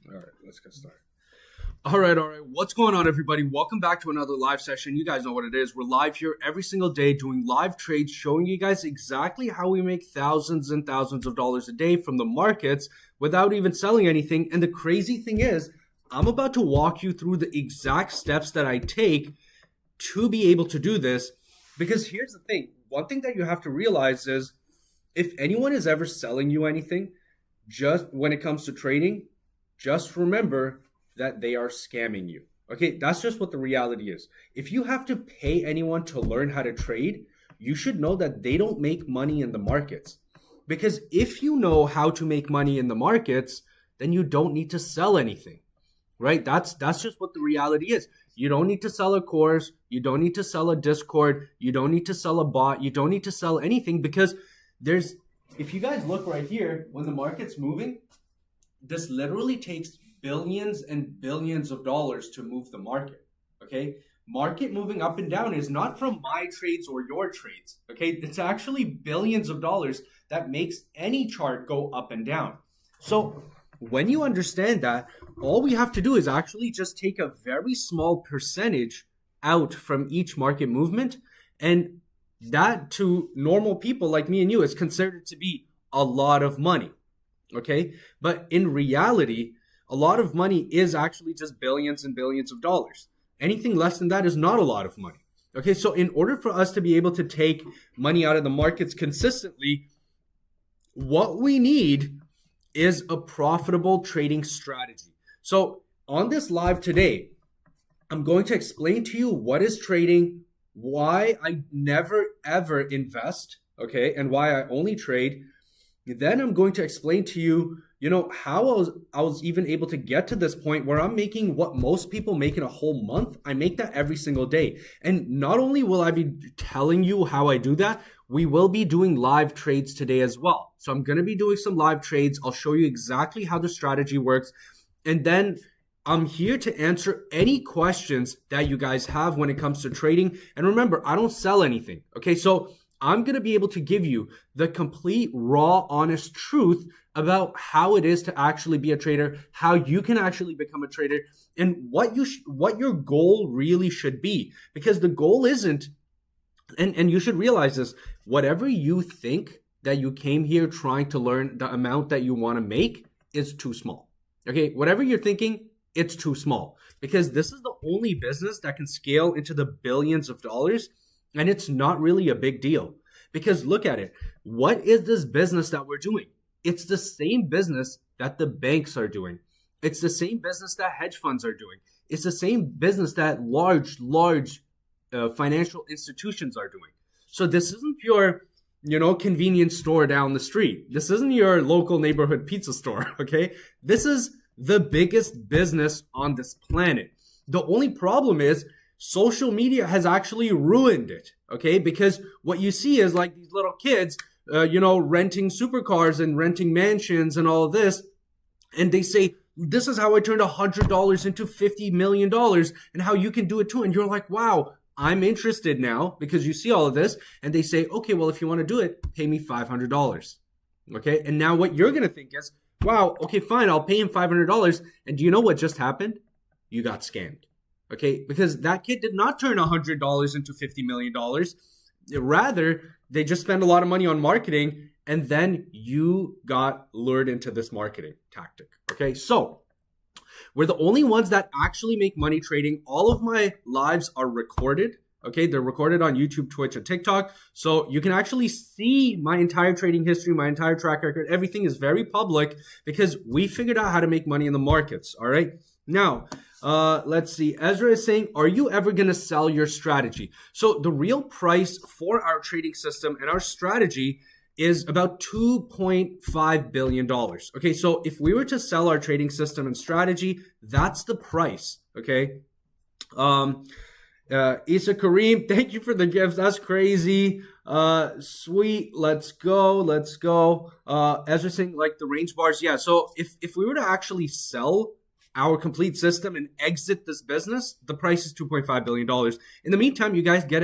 All right, let's get started. All right. What's going on, everybody? Welcome back to another live session. You guys know what it is. We're live here every single day doing live trades, showing you guys exactly how we make thousands and thousands of dollars a day from the markets without even selling anything. And the crazy thing is, I'm about to walk you through the exact steps that I take to be able to do this. Because here's the thing. One thing that you have to realize is if anyone is ever selling you anything, just when it comes to trading, just remember that they are scamming you. Okay, that's just what the reality is. If you have to pay anyone to learn how to trade, you should know that they don't make money in the markets. Because if you know how to make money in the markets, then you don't need to sell anything, right? That's just what the reality is. You don't need to sell a course. You don't need to sell a Discord. You don't need to sell a bot. You don't need to sell anything because if you guys look right here, when the market's moving, this literally takes billions and billions of dollars to move the market, okay? Market moving up and down is not from my trades or your trades, okay? It's actually billions of dollars that makes any chart go up and down. So when you understand that, all we have to do is actually just take a very small percentage out from each market movement, and that to normal people like me and you is considered to be a lot of money, okay? But in reality, a lot of money is actually just billions and billions of dollars. Anything less than that is not a lot of money. Okay, so in order for us to be able to take money out of the markets consistently, what we need is a profitable trading strategy. So on this live today, I'm going to explain to you what is trading, why I never ever invest, okay, and why I only trade. Then I'm going to explain to you, how I was even able to get to this point where I'm making what most people make in a whole month. I make that every single day. And not only will I be telling you how I do that, we will be doing live trades today as well. So I'm going to be doing some live trades. I'll show you exactly how the strategy works. And then I'm here to answer any questions that you guys have when it comes to trading. And remember, I don't sell anything. Okay, so I'm going to be able to give you the complete, raw, honest truth about how it is to actually be a trader, how you can actually become a trader, and what your goal really should be. Because the goal isn't, and you should realize this, whatever you think that you came here trying to learn, the amount that you want to make is too small. Okay, whatever you're thinking, it's too small. Because this is the only business that can scale into the billions of dollars. And it's not really a big deal because look at it. What is this business that we're doing? It's the same business that the banks are doing. It's the same business that hedge funds are doing. It's the same business that large financial institutions are doing. So this isn't your, convenience store down the street. This isn't your local neighborhood pizza store, okay? This is the biggest business on this planet. The only problem is social media has actually ruined it, okay? Because what you see is like these little kids, renting supercars and renting mansions and all of this. And they say, this is how I turned $100 into $50 million and how you can do it too. And you're like, wow, I'm interested now because you see all of this. And they say, okay, well, if you want to do it, pay me $500. Okay. And now what you're going to think is, wow, okay, fine. I'll pay him $500. And do you know what just happened? You got scammed. Okay, because that kid did not turn $100 into $50 million. Rather, they just spent a lot of money on marketing, and then you got lured into this marketing tactic. Okay, so we're the only ones that actually make money trading. All of my lives are recorded. Okay, they're recorded on YouTube, Twitch, and TikTok. So you can actually see my entire trading history, my entire track record. Everything is very public because we figured out how to make money in the markets. All right, now Let's see. Ezra is saying, are you ever going to sell your strategy? So the real price for our trading system and our strategy is about $2.5 billion. Okay, so if we were to sell our trading system and strategy, that's the price. Okay. Isa Kareem, thank you for the gifts. That's crazy. Sweet. Let's go. Ezra saying like the range bars. Yeah. So if we were to actually sell our complete system and exit this business, the price is $2.5 billion. In the meantime, you guys get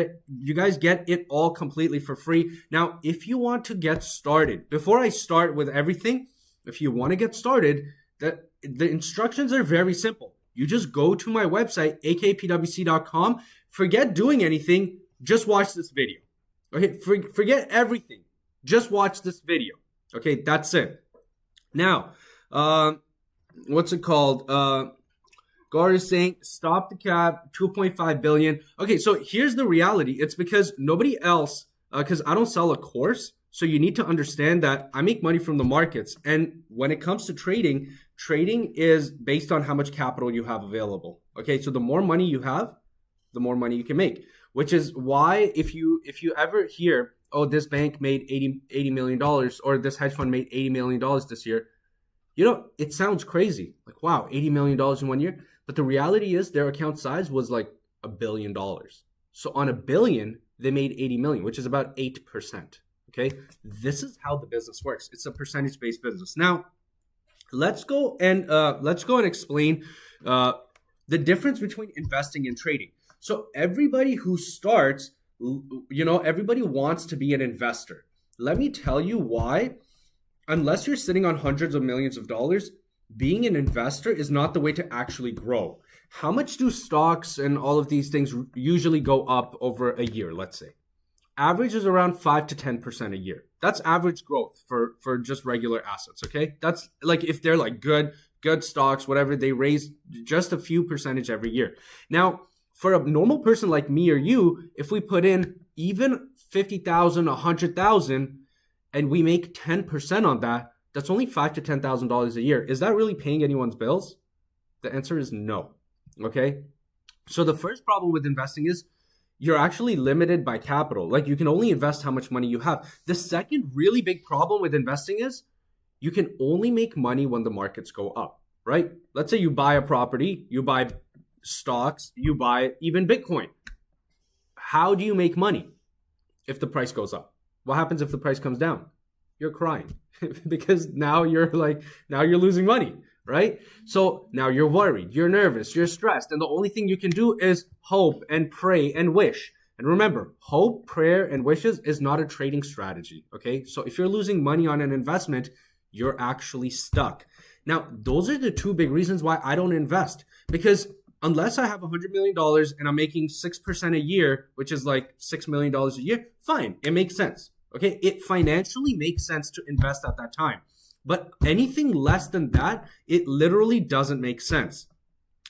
it all completely for free. Now, if you want to get started, before I start with everything, if you want to get started, the instructions are very simple. You just go to my website, akpwc.com. Forget doing anything. Just watch this video. Okay, forget everything. Just watch this video. Okay, that's it. Now, what's it called? Gar is saying, stop the cap, 2.5 billion. Okay, so here's the reality. It's because nobody else, because I don't sell a course. So you need to understand that I make money from the markets. And when it comes to trading, trading is based on how much capital you have available. Okay, so the more money you have, the more money you can make. Which is why if you ever hear, oh, this bank made $80 million or this hedge fund made $80 million this year, you know, it sounds crazy. Like, wow, $80 million in 1 year. But the reality is their account size was like $1 billion. So on $1 billion, they made 80 million, which is about 8%. Okay. This is how the business works. It's a percentage-based business. Now, let's go and explain the difference between investing and trading. So everybody who starts, you know, everybody wants to be an investor. Let me tell you why. Unless you're sitting on hundreds of millions of dollars, being an investor is not the way to actually grow. How much do stocks and all of these things usually go up over a year, let's say? Average is around 5 to 10% a year. That's average growth for just regular assets, okay? That's like if they're like good stocks, whatever, they raise just a few percentage every year. Now, for a normal person like me or you, if we put in even 50,000, 100,000, and we make 10% on that, that's only $5,000 to $10,000 a year. Is that really paying anyone's bills? The answer is no. Okay. So the first problem with investing is you're actually limited by capital. Like you can only invest how much money you have. The second really big problem with investing is you can only make money when the markets go up, right? Let's say you buy a property, you buy stocks, you buy even Bitcoin. How do you make money if the price goes up? What happens if the price comes down? You're crying because now you're losing money, right? So now you're worried, you're nervous, you're stressed. And the only thing you can do is hope and pray and wish. And remember, hope, prayer, and wishes is not a trading strategy, okay? So if you're losing money on an investment, you're actually stuck. Now, those are the two big reasons why I don't invest, because unless I have $100 million and I'm making 6% a year, which is like $6 million a year, fine, it makes sense. Okay, it financially makes sense to invest at that time. But anything less than that, it literally doesn't make sense.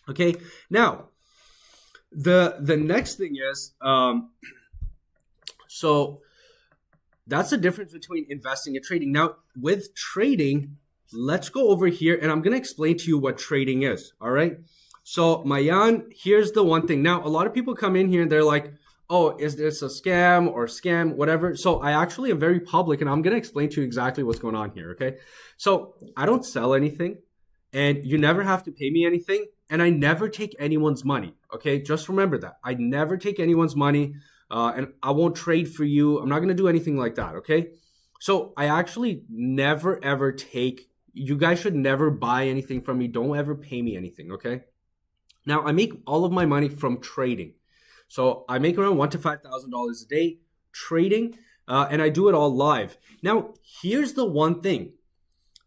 Okay, now, the next thing is, so that's the difference between investing and trading. Now, with trading, let's go over here and I'm going to explain to you what trading is, all right? So, Mayan, here's the one thing. Now, a lot of people come in here and they're like, oh, is this a scam, whatever. So I actually am very public and I'm going to explain to you exactly what's going on here, okay? So I don't sell anything and you never have to pay me anything and I never take anyone's money, okay? Just remember that. I never take anyone's money and I won't trade for you. I'm not going to do anything like that, okay? So I actually never, ever you guys should never buy anything from me. Don't ever pay me anything, okay? Now, I make all of my money from trading. So I make around $1,000 to $5,000 a day trading, and I do it all live. Now, here's the one thing.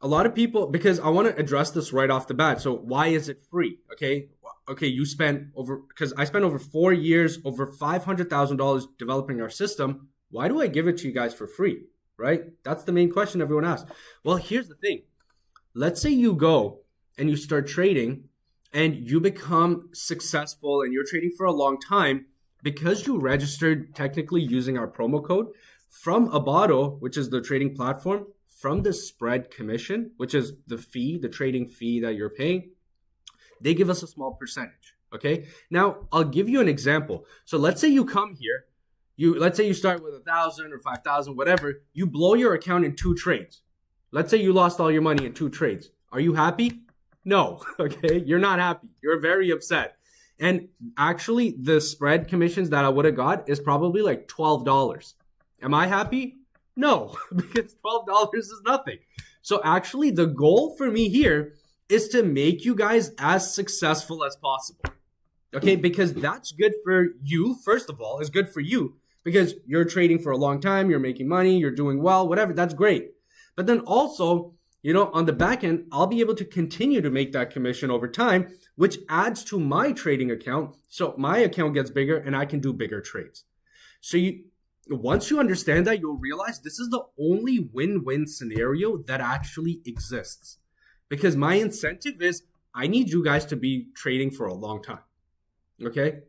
A lot of people, because I want to address this right off the bat. So why is it free? Okay, because I spent over 4 years, over $500,000 developing our system. Why do I give it to you guys for free, right? That's the main question everyone asks. Well, here's the thing. Let's say you go and you start trading and you become successful and you're trading for a long time. Because you registered technically using our promo code from Abato, which is the trading platform, from the spread commission, which is the trading fee that you're paying, they give us a small percentage. Okay. Now I'll give you an example. So let's say you come here, let's say you start with 1,000 or 5,000, whatever. You blow your account in 2 trades. Let's say you lost all your money in 2 trades. Are you happy? No. Okay. You're not happy. You're very upset. And actually the spread commissions that I would have got is probably like $12. Am I happy? No, because $12 is nothing. So actually the goal for me here is to make you guys as successful as possible. Okay, because that's good for you. First of all, it's good for you because you're trading for a long time, you're making money, you're doing well, whatever, that's great. But then also, on the back end, I'll be able to continue to make that commission over time, which adds to my trading account. So my account gets bigger and I can do bigger trades. So once you understand that, you'll realize this is the only win-win scenario that actually exists. Because my incentive is I need you guys to be trading for a long time. Okay?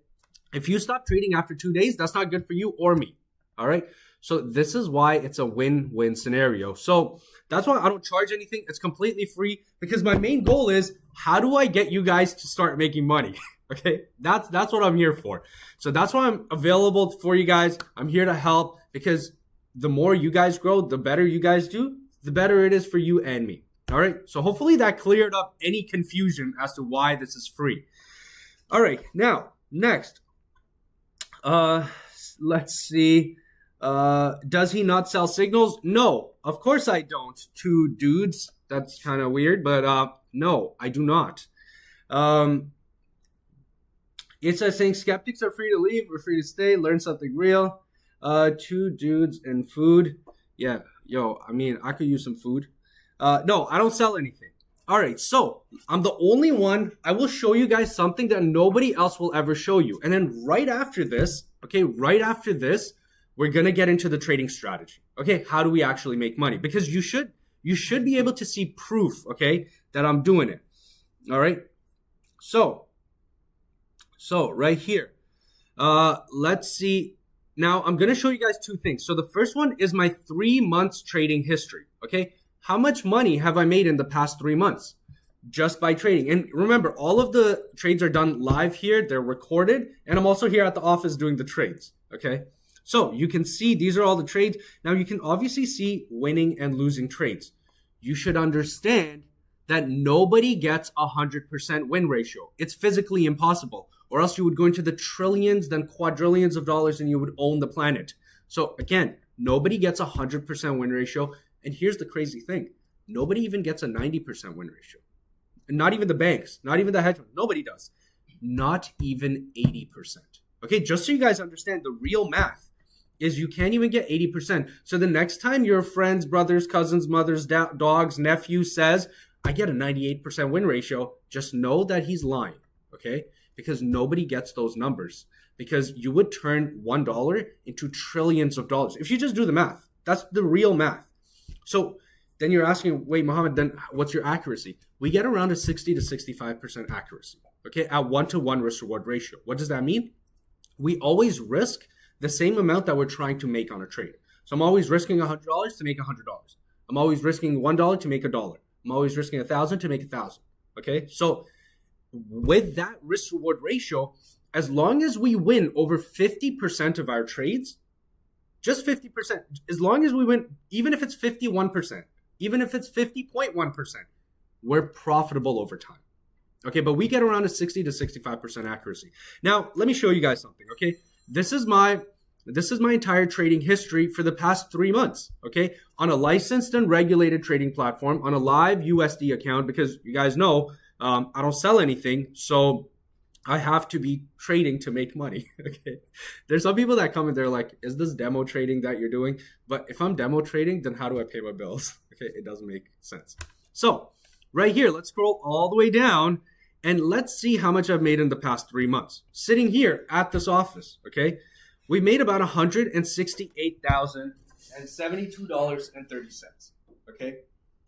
If you stop trading after 2 days, that's not good for you or me. All right? So this is why it's a win-win scenario. So that's why I don't charge anything. It's completely free because my main goal is how do I get you guys to start making money? Okay? That's what I'm here for. So that's why I'm available for you guys. I'm here to help because the more you guys grow, the better you guys do, the better it is for you and me. All right? So hopefully that cleared up any confusion as to why this is free. All right, now, next, let's see. Does he not sell signals? No, of course I don't. 2 dudes, that's kind of weird, but no, I do not. It's saying skeptics are free to leave, we're free to stay, learn something real. 2 dudes and food. Yeah, I could use some food. No, I don't sell anything. All right, so I'm the only one. I will show you guys something that nobody else will ever show you. And then right after this, we're going to get into the trading strategy. Okay, how do we actually make money? Because you should be able to see proof, okay, that I'm doing it. All right, so right here, let's see. Now I'm going to show you guys 2 things. So the first one is my 3 months trading history, okay? How much money have I made in the past 3 months just by trading? And remember, all of the trades are done live here. They're recorded. And I'm also here at the office doing the trades. Okay. So you can see these are all the trades. Now you can obviously see winning and losing trades. You should understand that nobody gets 100% win ratio. It's physically impossible. Or else you would go into the trillions, then quadrillions of dollars and you would own the planet. So again, nobody gets 100% win ratio. And here's the crazy thing. Nobody even gets a 90% win ratio. And not even the banks, not even the hedge funds. Nobody does. Not even 80%. Okay, just so you guys understand, the real math is you can't even get 80%. So the next time your friends, brothers, cousins, mothers, dogs, nephew says, I get a 98% win ratio, just know that he's lying, okay? Because nobody gets those numbers. Because you would turn $1 into trillions of dollars. If you just do the math, that's the real math. So then you're asking, wait, Mohammed, then what's your accuracy? We get around a 60 to 65% accuracy, okay, at 1-to-1 risk-reward ratio. What does that mean? We always risk the same amount that we're trying to make on a trade. So I'm always risking $100 to make $100. I'm always risking $1 to make $1. I'm always risking 1,000 to make 1,000, okay? So with that risk-reward ratio, as long as we win over 50% of our trades, just 50%, as long as we win, even if it's 51%, even if it's 50.1%, we're profitable over time. Okay, but we get around a 60 to 65% accuracy. Now, let me show you guys something, okay? This is my entire trading history for the past 3 months, okay? On a licensed and regulated trading platform, on a live USD account, because you guys know I don't sell anything, so I have to be trading to make money, okay? There's some people that come and they're like, is this demo trading that you're doing? But if I'm demo trading, then how do I pay my bills? Okay, it doesn't make sense. So right here, let's scroll all the way down and let's see how much I've made in the past 3 months. Sitting here at this office, okay? We made about $168,072.30, okay?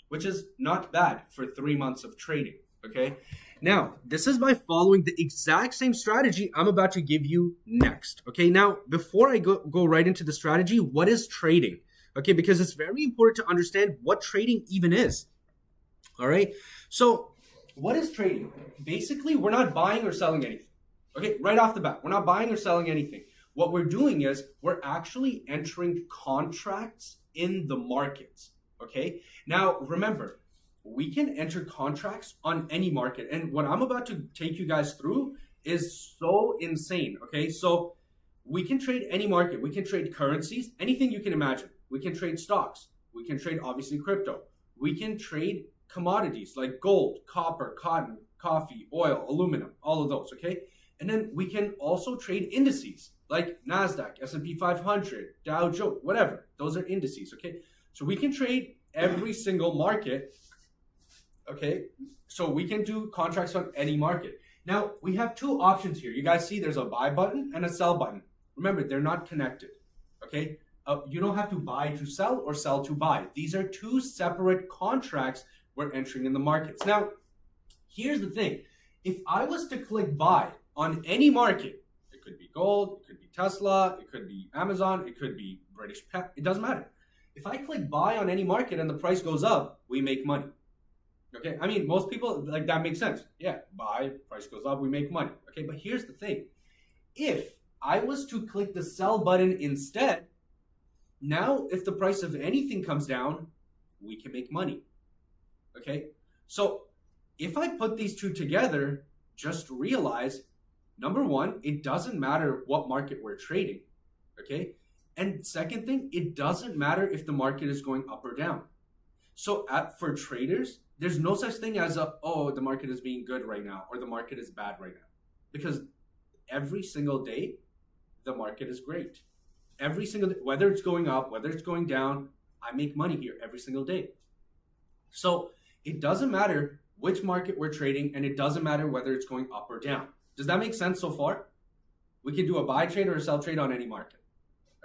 Which is not bad for 3 months of trading, okay? Now, this is by following the exact same strategy I'm about to give you next. Okay, now, before I go right into the strategy, what is trading? Okay, because it's very important to understand what trading even is. All right, so what is trading? Basically, we're not buying or selling anything. Okay, right off the bat, we're not buying or selling anything. What we're doing is we're actually entering contracts in the markets. Okay, now remember, we can enter contracts on any market. And what I'm about to take you guys through is so insane. Okay, so we can trade any market. We can trade currencies, anything you can imagine. We can trade stocks. We can trade, obviously, crypto. We can trade commodities like gold, copper, cotton, coffee, oil, aluminum, all of those. Okay, and then we can also trade indices like NASDAQ, S&P 500, Dow Jones, whatever. Those are indices. Okay, so we can trade every single market. Okay, so we can do contracts on any market. Now, we have two options here. You guys see there's a buy button and a sell button. Remember, they're not connected. Okay, you don't have to buy to sell or sell to buy. These are two separate contracts we're entering in the markets. Now, here's the thing. If I was to click buy on any market, it could be gold, it could be Tesla, it could be Amazon, it could be British Pet, it doesn't matter. If I click buy on any market and the price goes up, we make money. Okay, I mean, most people, like, that makes sense. Yeah, buy, price goes up, we make money. Okay, but here's the thing. If I was to click the sell button instead, now if the price of anything comes down, we can make money. Okay, so if I put these two together, just realize, number one, it doesn't matter what market we're trading. Okay, and second thing, it doesn't matter if the market is going up or down. So for traders, there's no such thing as the market is being good right now or the market is bad right now. Because every single day, the market is great. Every single day, whether it's going up, whether it's going down, I make money here every single day. So it doesn't matter which market we're trading, and it doesn't matter whether it's going up or down. Does that make sense so far? We can do a buy trade or a sell trade on any market.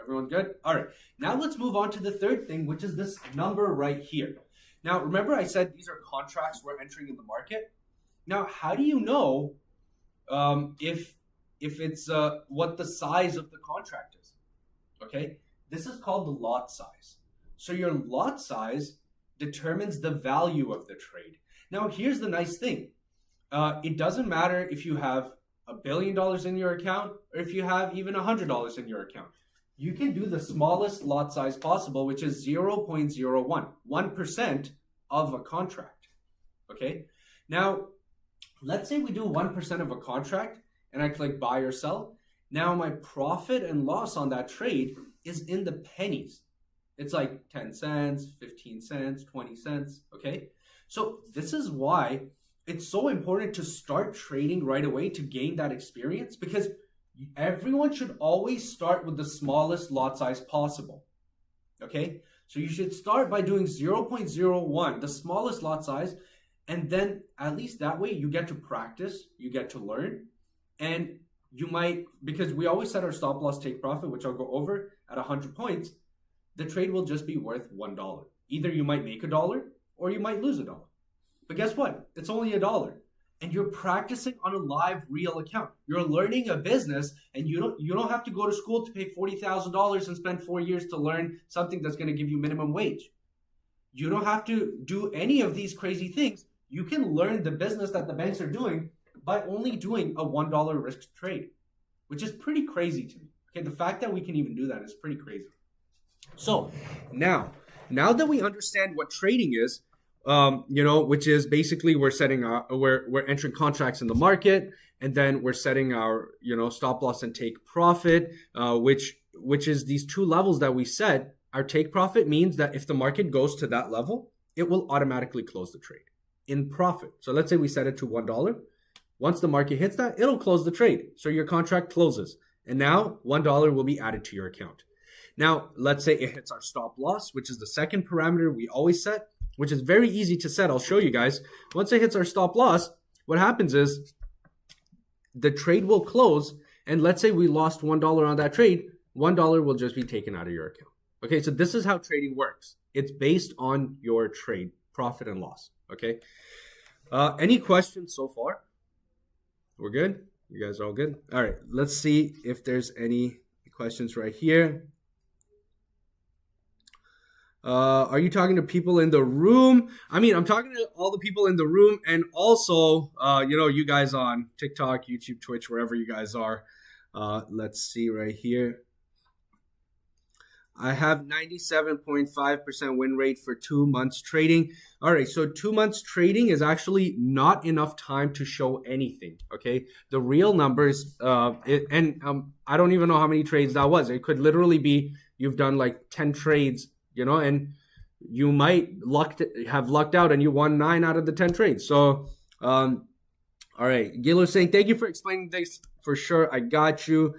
Everyone good? All right. Now let's move on to the third thing, which is this number right here. Now, remember I said these are contracts we're entering in the market? Now, how do you know if it's what the size of the contract is? Okay, this is called the lot size. So your lot size determines the value of the trade. Now, here's the nice thing. It doesn't matter if you have $1 billion in your account or if you have even $100 in your account. You can do the smallest lot size possible, which is 0.01, 1% of a contract. Okay, now let's say we do 1% of a contract and I click buy or sell. Now my profit and loss on that trade is in the pennies. It's like 10 cents, 15 cents, 20 cents. Okay, so this is why it's so important to start trading right away to gain that experience, because everyone should always start with the smallest lot size possible. Okay, so you should start by doing 0.01, the smallest lot size, and then at least that way you get to practice, you get to learn, and you might, because we always set our stop loss take profit, which I'll go over at 100 points, the trade will just be worth $1. Either you might make $1 or you might lose $1. But guess what? It's only $1. And you're practicing on a live, real account. You're learning a business, and you don't have to go to school to pay $40,000 and spend 4 years to learn something that's going to give you minimum wage. You don't have to do any of these crazy things. You can learn the business that the banks are doing by only doing a $1 risk trade, which is pretty crazy to me. Okay, the fact that we can even do that is pretty crazy. So now that we understand what trading is, which is basically we're entering contracts in the market, and then we're setting our, stop loss and take profit, which is these two levels that we set. Our take profit means that if the market goes to that level, it will automatically close the trade in profit. So let's say we set it to $1. Once the market hits that, it'll close the trade. So your contract closes, and now $1 will be added to your account. Now, let's say it hits our stop loss, which is the second parameter we always set, which is very easy to set. I'll show you guys. Once it hits our stop loss, what happens is the trade will close, and let's say we lost $1 on that trade, $1 will just be taken out of your account. Okay, so this is how trading works. It's based on your trade, profit and loss. Okay. Any questions so far? We're good? You guys are all good? All right, let's see if there's any questions right here. Are you talking to people in the room? I mean, I'm talking to all the people in the room, and also, you guys on TikTok, YouTube, Twitch, wherever you guys are. Let's see right here. I have 97.5% win rate for 2 months trading. All right, so 2 months trading is actually not enough time to show anything, okay? The real numbers, I don't even know how many trades that was. It could literally be you've done like 10 trades, and you might have lucked out and you won 9 out of the 10 trades. So, all right, Giller's saying, thank you for explaining this for sure. I got you.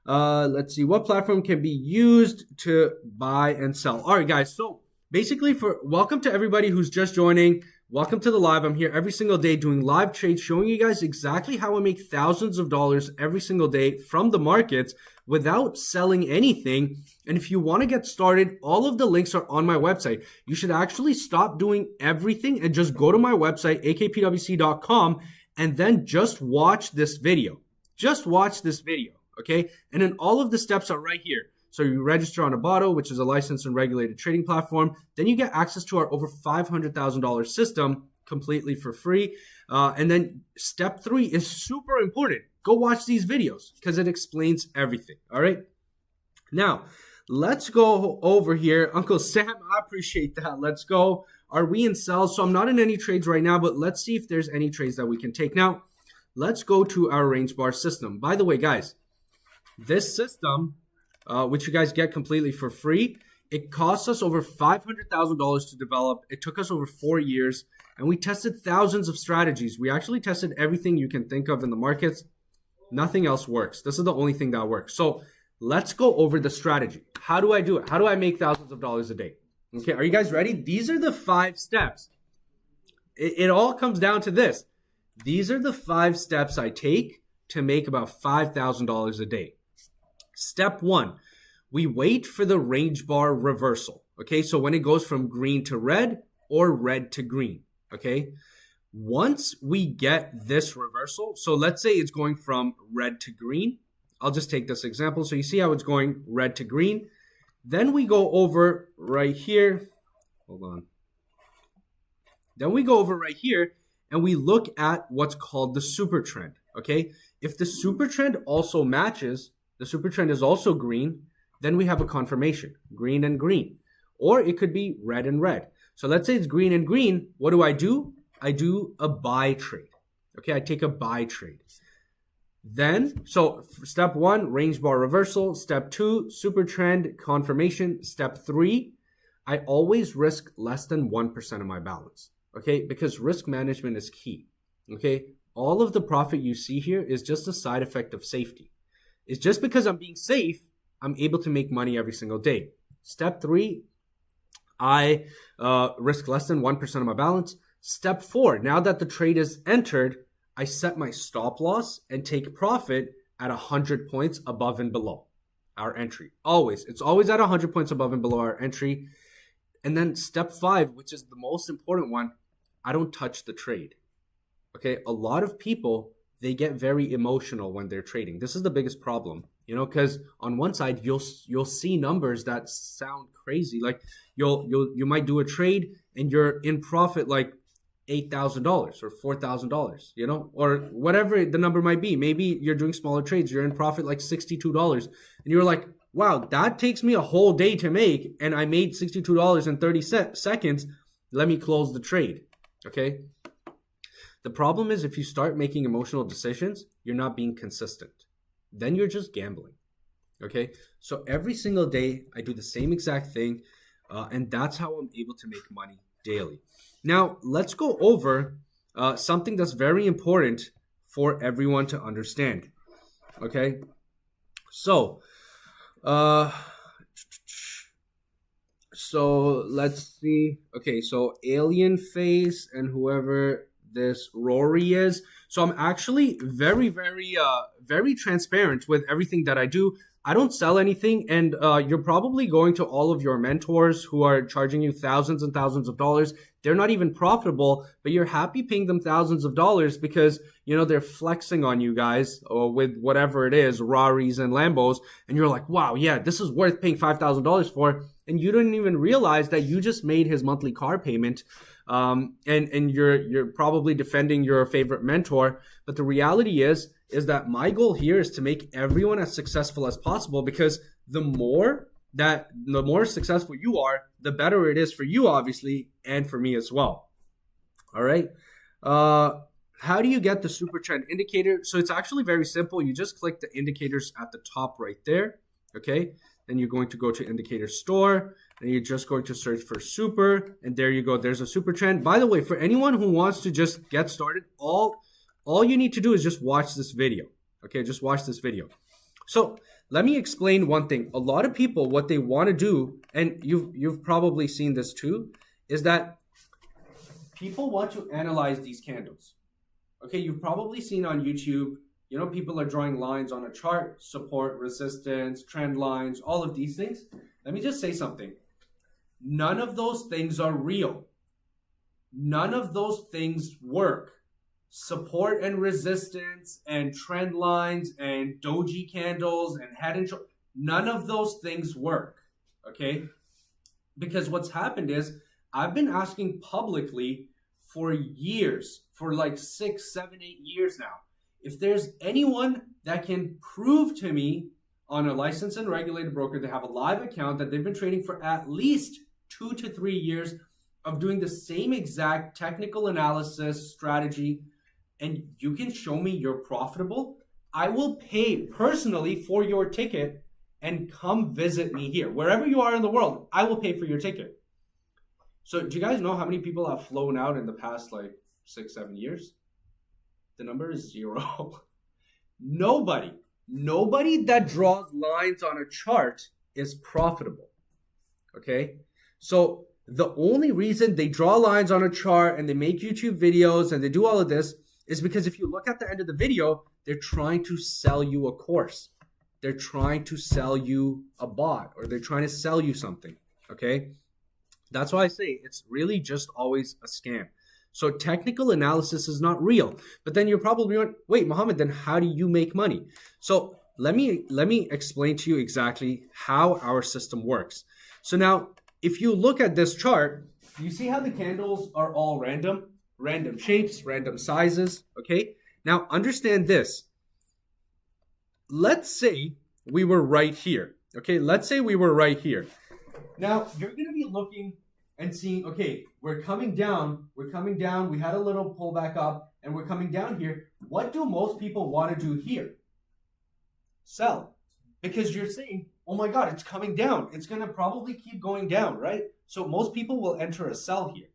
Let's see, what platform can be used to buy and sell? All right, guys. So basically, welcome to everybody who's just joining. Welcome to the live. I'm here every single day doing live trades, showing you guys exactly how I make thousands of dollars every single day from the markets without selling anything. And if you want to get started, all of the links are on my website. You should actually stop doing everything and just go to my website, akpwc.com, and then just watch this video. Just watch this video. Okay, and then all of the steps are right here. So you register on Abato, which is a licensed and regulated trading platform. Then you get access to our over $500,000 system completely for free. And then step 3 is super important. Go watch these videos because it explains everything. All right. Now, let's go over here. Uncle Sam, I appreciate that. Let's go. Are we in sales? So I'm not in any trades right now, but let's see if there's any trades that we can take. Now, let's go to our range bar system. By the way, guys, this system, which you guys get completely for free, it costs us over $500,000 to develop. It took us over 4 years, and we tested thousands of strategies. We actually tested everything you can think of in the markets. Nothing else works. This is the only thing that works. So let's go over the strategy. How do I do it? How do I make thousands of dollars a day? Okay, are you guys ready? These are the 5 steps. It all comes down to this. These are the 5 steps I take to make about $5,000 a day. Step 1, we wait for the range bar reversal. Okay, so when it goes from green to red or red to green. Okay, once we get this reversal, so let's say it's going from red to green. I'll just take this example. So you see how it's going red to green. Then we go over right here. Hold on. Then we go over right here and we look at what's called the super trend. Okay, if the super trend also matches, the super trend is also green, then we have a confirmation, green and green. Or it could be red and red. So let's say it's green and green. What do? I do a buy trade. Okay, I take a buy trade. Then, so step 1, range bar reversal. Step 2, super trend confirmation. Step 3, I always risk less than 1% of my balance. Okay, because risk management is key. Okay, all of the profit you see here is just a side effect of safety. It's just because I'm being safe, I'm able to make money every single day. Step 3, I risk less than 1% of my balance. Step 4, now that the trade is entered, I set my stop loss and take profit at 100 points above and below our entry. Always. It's always at 100 points above and below our entry. And then step 5, which is the most important one, I don't touch the trade. Okay, a lot of people, they get very emotional when they're trading. This is the biggest problem, because on one side you'll see numbers that sound crazy. Like you might do a trade and you're in profit like $8,000 or $4,000, or whatever the number might be. Maybe you're doing smaller trades. You're in profit like $62, and you're like, wow, that takes me a whole day to make, and I made $62 in 30 seconds. Let me close the trade. Okay. The problem is if you start making emotional decisions, you're not being consistent. Then you're just gambling. Okay. So every single day I do the same exact thing. And that's how I'm able to make money daily. Now let's go over something that's very important for everyone to understand. Okay. So, let's see. Okay. So Alien Face and whoever this Rory is. So I'm actually very, very transparent with everything that I do. I don't sell anything, and you're probably going to all of your mentors who are charging you thousands and thousands of dollars. they're not even profitable, but you're happy paying them thousands of dollars because, they're flexing on you guys with whatever it is, Raris and Lambos. And you're like, wow, yeah, this is worth paying $5,000 for. And you didn't even realize that you just made his monthly car payment. And you're probably defending your favorite mentor. But the reality is that my goal here is to make everyone as successful as possible, because the more successful you are, the better it is for you, obviously, and for me as well. All right. How do you get the super trend indicator? So it's actually very simple. You just click the indicators at the top right there. Okay. Then you're going to go to indicator store, and you're just going to search for super, and there you go. There's a super trend. By the way, for anyone who wants to just get started, all you need to do is just watch this video. Okay, just watch this video. So let me explain one thing. A lot of people, what they want to do, and you've probably seen this too, is that people want to analyze these candles. Okay, you've probably seen on YouTube, people are drawing lines on a chart, support, resistance, trend lines, all of these things. Let me just say something. None of those things are real. None of those things work. Support and resistance and trend lines and doji candles and head and shoulder, none of those things work, okay? Because what's happened is I've been asking publicly for years, for like 6, 7, 8 years now, if there's anyone that can prove to me on a licensed and regulated broker, they have a live account, that they've been trading for at least 2 to 3 years of doing the same exact technical analysis strategy, and you can show me you're profitable, I will pay personally for your ticket and come visit me here. Wherever you are in the world, I will pay for your ticket. So do you guys know how many people have flown out in the past 6, 7 years? The number is 0. Nobody that draws lines on a chart is profitable. Okay? So the only reason they draw lines on a chart and they make YouTube videos and they do all of this is because if you look at the end of the video, they're trying to sell you a course. They're trying to sell you a bot, or they're trying to sell you something. Okay? That's why I say it's really just always a scam. So technical analysis is not real. But then you're probably going, wait, Mohammed, then how do you make money? So let me explain to you exactly how our system works. So now, if you look at this chart, you see how the candles are all random shapes, random sizes, okay? Now understand this. Let's say we were right here, okay? Let's say we were right here. Now you're going to be looking and seeing, okay, we're coming down, we had a little pullback up, and we're coming down here. What do most people want to do here? Sell. Because you're saying, oh my God, it's coming down. It's going to probably keep going down, right? So most people will enter a sell here.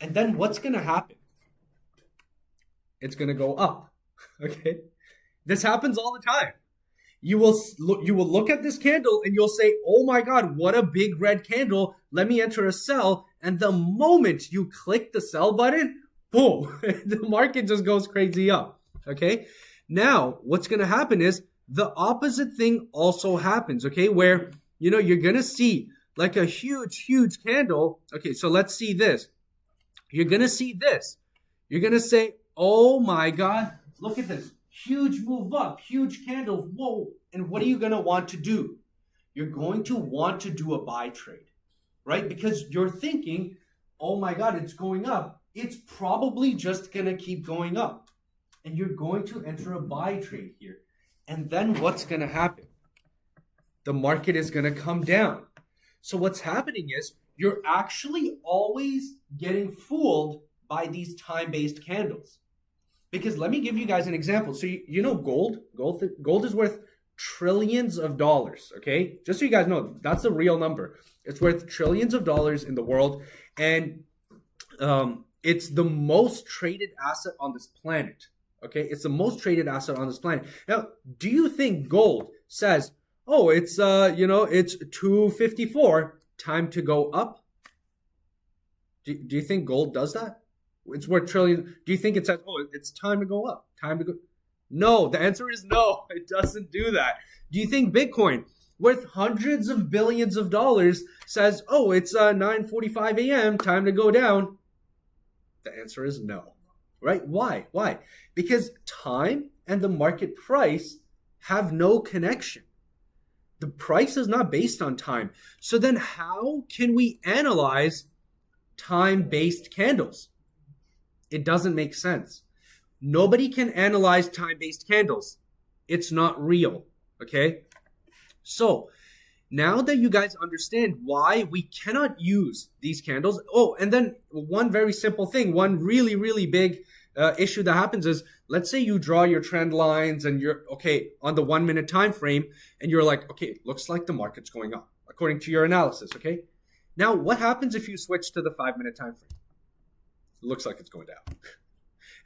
And then what's going to happen? It's going to go up, okay? This happens all the time. You will look at this candle and you'll say, oh my God, what a big red candle. Let me enter a sell. And the moment you click the sell button, boom, the market just goes crazy up, okay? Now, what's going to happen is the opposite thing also happens, okay? Where, you're going to see like a huge, huge candle. Okay, so let's see this. You're going to see this. You're going to say, oh my God, look at this. Huge move up, huge candles, whoa. And what are you going to want to do? You're going to want to do a buy trade, right? Because you're thinking, oh my God, it's going up. It's probably just going to keep going up. And you're going to enter a buy trade here. And then what's going to happen? The market is going to come down. So what's happening is you're actually always getting fooled by these time-based candles. Because let me give you guys an example. So you know gold is worth trillions of dollars, okay? Just so you guys know, that's the real number. It's worth trillions of dollars in the world, and it's the most traded asset on this planet, okay? It's the most traded asset on this planet. Now, do you think gold says, oh, it's it's 254, time to go up? Do you think gold does that? It's worth trillions. Do you think it says, oh, it's time to go up? Time to go? No, the answer is no. It doesn't do that. Do you think Bitcoin worth hundreds of billions of dollars says, oh, it's 9:45 a.m., time to go down? The answer is no, right? Why? Why? Because time and the market price have no connection. The price is not based on time. So then how can we analyze time-based candles? It doesn't make sense. Nobody can analyze time-based candles. It's not real, okay? So now that you guys understand why we cannot use these candles. Oh, and then one very simple thing, one really, really big issue that happens is, let's say you draw your trend lines and you're, okay, on the 1 minute time frame, and you're like, okay, looks like the market's going up according to your analysis, okay? Now, what happens if you switch to the 5 minute time frame? It looks like it's going down.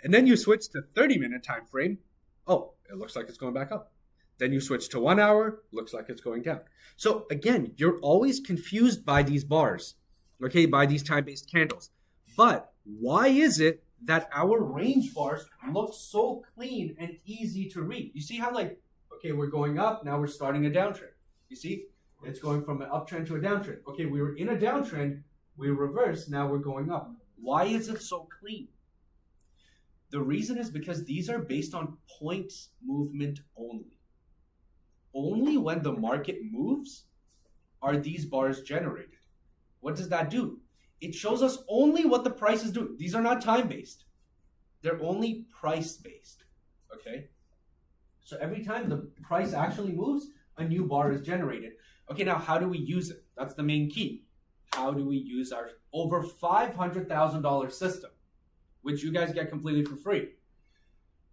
And then you switch to 30-minute time frame. Oh, it looks like it's going back up. Then you switch to 1 hour, looks like it's going down. So again, you're always confused by these bars, okay, by these time-based candles. But why is it that our range bars look so clean and easy to read? You see how, like, okay, we're going up, now we're starting a downtrend. You see, it's going from an uptrend to a downtrend. Okay, we were in a downtrend, we reversed, now we're going up. Why is it so clean? The reason is because these are based on points movement only. Only when the market moves are these bars generated. What does that do? It shows us only what the price is doing. These are not time-based. They're only price-based, okay? So every time the price actually moves, a new bar is generated. Okay, now how do we use it? That's the main key. How do we use our over $500,000 system, which you guys get completely for free?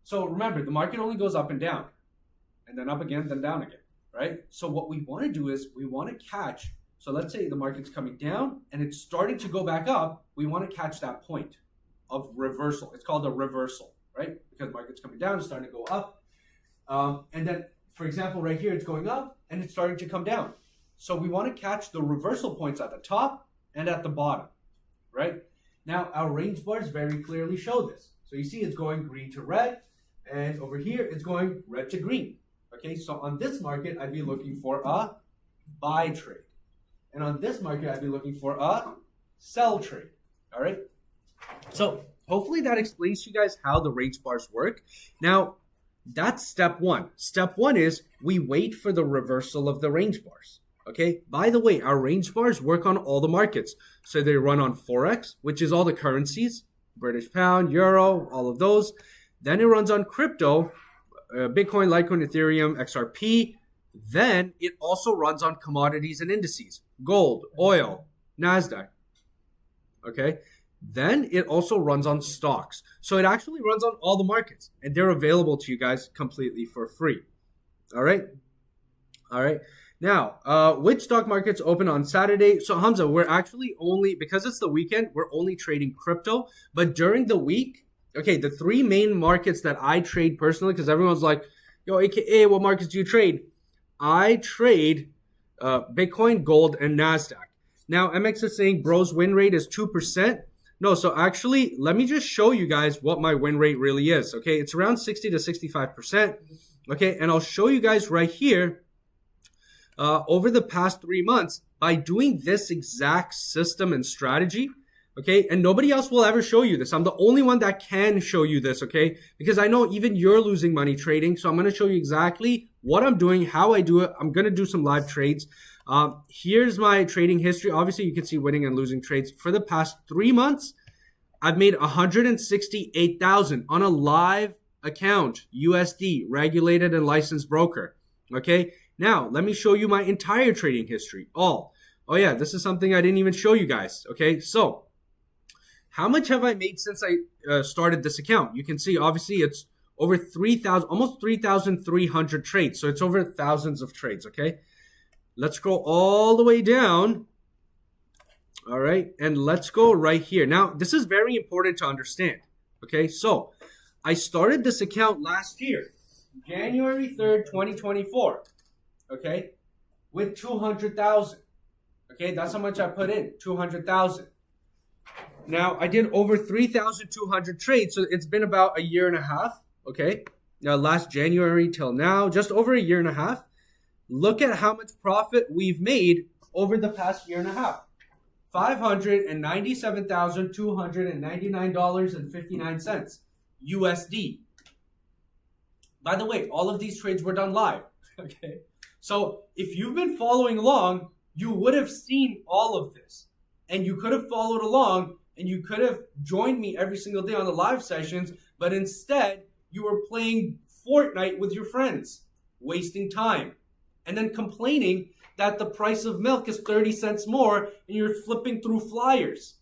So remember, the market only goes up and down, and then up again, then down again, right? So what we want to do is we want to catch, so let's say the market's coming down and it's starting to go back up. We want to catch that point of reversal. It's called a reversal, right? Because the market's coming down, it's starting to go up. And then, for example, right here, it's going up and it's starting to come down. So we want to catch the reversal points at the top and at the bottom, right? Now, our range bars very clearly show this. So you see it's going green to red, and over here, it's going red to green. Okay, so on this market, I'd be looking for a buy trade. And on this market, I'd be looking for a sell trade. All right? So hopefully that explains to you guys how the range bars work. Now, that's step one. Step one is we wait for the reversal of the range bars. Okay, by the way, our range bars work on all the markets. So they run on Forex, which is all the currencies, British pound, euro, all of those. Then it runs on crypto, Bitcoin, Litecoin, Ethereum, XRP. Then it also runs on commodities and indices, gold, oil, NASDAQ. Okay, then it also runs on stocks. So it actually runs on all the markets, and they're available to you guys completely for free. All right. All right. Now, which stock markets open on Saturday? So Hamza, we're actually only, because it's the weekend, we're only trading crypto. But during the week, okay, the three main markets that I trade personally, because everyone's like, yo, AKA, what markets do you trade? I trade Bitcoin, gold, and NASDAQ. Now, MX is saying bro's win rate is 2%. No, so actually, let me just show you guys what my win rate really is, okay? It's around 60 to 65%, okay? And I'll show you guys right here, over the past 3 months, by doing this exact system and strategy, okay? And nobody else will ever show you this. I'm the only one that can show you this, okay? Because I know even you're losing money trading, so I'm going to show you exactly what I'm doing, how I do it. I'm going to do some live trades. Here's my trading history. Obviously, you can see winning and losing trades. For the past 3 months, I've made $168,000 on a live account, USD, regulated and licensed broker, okay? Now, let me show you my entire trading history. Oh yeah, this is something I didn't even show you guys, okay? So, how much have I made since I started this account? You can see, obviously, it's over 3,000, almost 3,300 trades. So, it's over thousands of trades, okay? Let's go all the way down, all right? And let's go right here. Now, this is very important to understand, okay? So, I started this account last year, January 3rd, 2024. Okay, with 200,000. Okay, that's how much I put in, 200,000. Now, I did over 3,200 trades, so it's been about a year and a half. Okay, now last January till now, just over a year and a half. Look at how much profit we've made over the past year and a half. $597,299.59 USD. By the way, all of these trades were done live. Okay. So if you've been following along, you would have seen all of this. And you could have followed along and you could have joined me every single day on the live sessions, but instead you were playing Fortnite with your friends, wasting time, and then complaining that the price of milk is 30 cents more and you're flipping through flyers.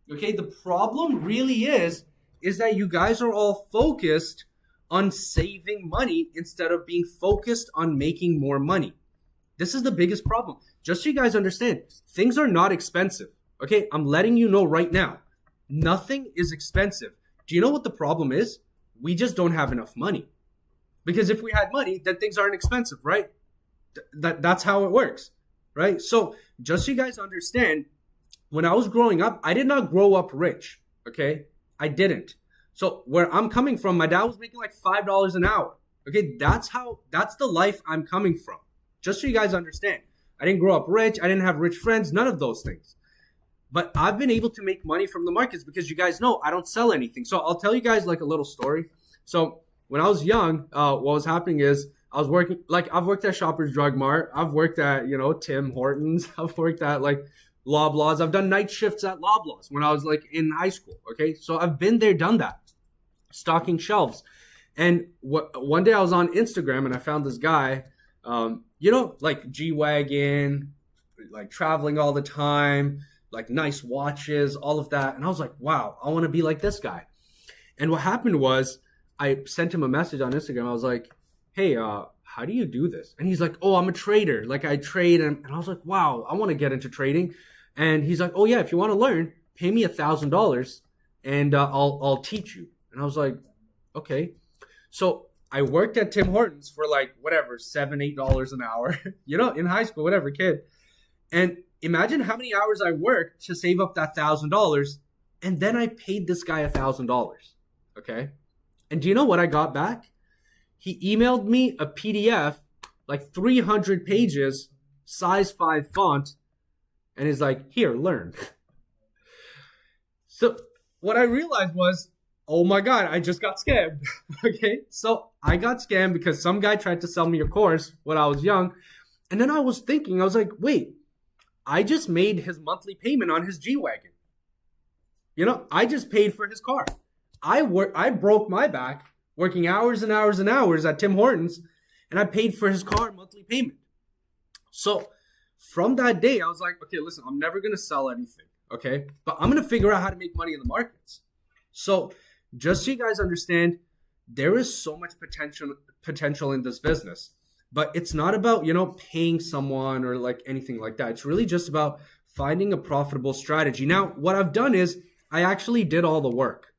Okay, the problem really is that you guys are all focused on saving money instead of being focused on making more money. This is the biggest problem. Just so you guys understand, things are not expensive. Okay, I'm letting you know right now. Nothing is expensive. Do you know what the problem is? We just don't have enough money. Because if we had money, then things aren't expensive, right? That's how it works, right? So just so you guys understand, when I was growing up, I did not grow up rich, okay? I didn't. So where I'm coming from, my dad was making like $5 an hour, okay? That's the life I'm coming from. Just so you guys understand. I didn't grow up rich. I didn't have rich friends, none of those things. But I've been able to make money from the markets because you guys know I don't sell anything. So I'll tell you guys like a little story. So when I was young, what was happening is I was working, like I've worked at Shoppers Drug Mart. I've worked at, Tim Hortons. I've worked at like Loblaws. I've done night shifts at Loblaws when I was like in high school. Okay. So I've been there, done that, stocking shelves. And one day I was on Instagram and I found this guy, like G-Wagon, like traveling all the time, like nice watches, all of that. And I was like, wow, I want to be like this guy. And what happened was I sent him a message on Instagram. I was like, hey, how do you do this? And he's like, oh, I'm a trader. Like I trade. And I was like, wow, I want to get into trading. And he's like, oh yeah, if you want to learn, pay me $1,000 and I'll teach you. And I was like, okay. So I worked at Tim Hortons for like whatever, $7, $8 an hour, in high school, whatever, kid. And imagine how many hours I worked to save up that $1,000. And then I paid this guy $1,000. Okay. And do you know what I got back? He emailed me a PDF, like 300 pages, size 5 font. And he's like, here, learn. So what I realized was, oh my God, I just got scammed. Okay. So I got scammed because some guy tried to sell me a course when I was young. And then I was thinking, I was like, wait, I just made his monthly payment on his G-Wagon. I just paid for his car. I broke my back working hours and hours and hours at Tim Hortons, and I paid for his car monthly payment. So from that day, I was like, okay, listen, I'm never going to sell anything, okay? But I'm going to figure out how to make money in the markets. So just so you guys understand, there is so much potential in this business. But it's not about, paying someone or like anything like that. It's really just about finding a profitable strategy. Now, what I've done is I actually did all the work.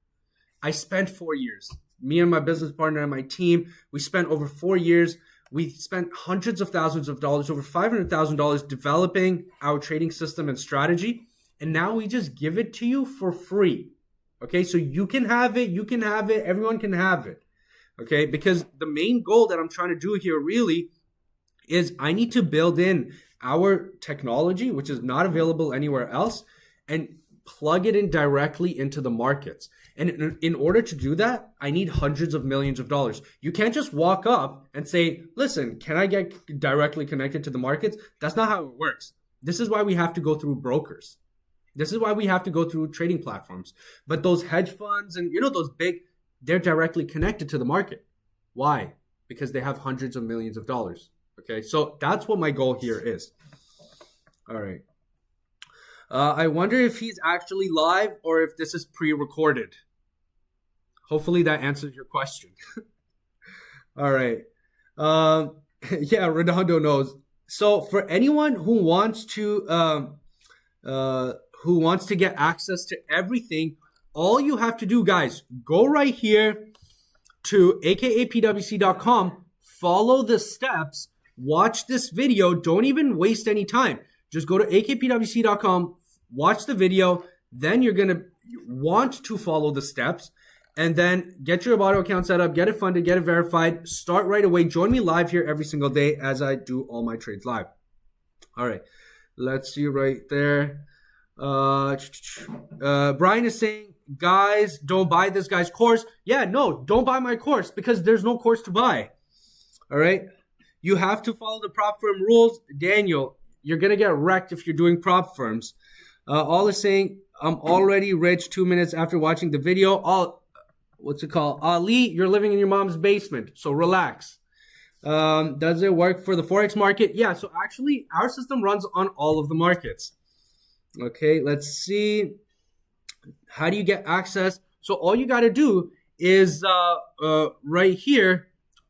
I spent 4 years. Me and my business partner and my team, we spent over 4 years. We spent hundreds of thousands of dollars, over $500,000 developing our trading system and strategy. And now we just give it to you for free. Okay, so you can have it, everyone can have it. Okay, because the main goal that I'm trying to do here really is I need to build in our technology, which is not available anywhere else, and plug it in directly into the markets. And in order to do that, I need hundreds of millions of dollars. You can't just walk up and say, listen, can I get directly connected to the markets? That's not how it works. This is why we have to go through brokers. This is why we have to go through trading platforms. But those hedge funds and, those big, they're directly connected to the market. Why? Because they have hundreds of millions of dollars. Okay, so that's what my goal here is. All right. I wonder if he's actually live or if this is pre-recorded. Hopefully that answers your question. All right. Yeah, Redondo knows. So for anyone who wants to get access to everything, all you have to do, guys, go right here to akapwc.com, follow the steps, watch this video. Don't even waste any time. Just go to akapwc.com, watch the video. Then you're going to want to follow the steps. And then get your Abato account set up, get it funded, get it verified. Start right away. Join me live here every single day as I do all my trades live. All right. Let's see right there. Brian is saying, guys, don't buy this guy's course. Yeah, no, don't buy my course because there's no course to buy. All right. You have to follow the prop firm rules. Daniel, you're going to get wrecked if you're doing prop firms. All is saying, I'm already rich 2 minutes after watching the video. What's it called? Ali, you're living in your mom's basement, so relax. Does it work for the Forex market? Yeah, so actually our system runs on all of the markets. Okay, let's see. How do you get access? So all you got to do is right here,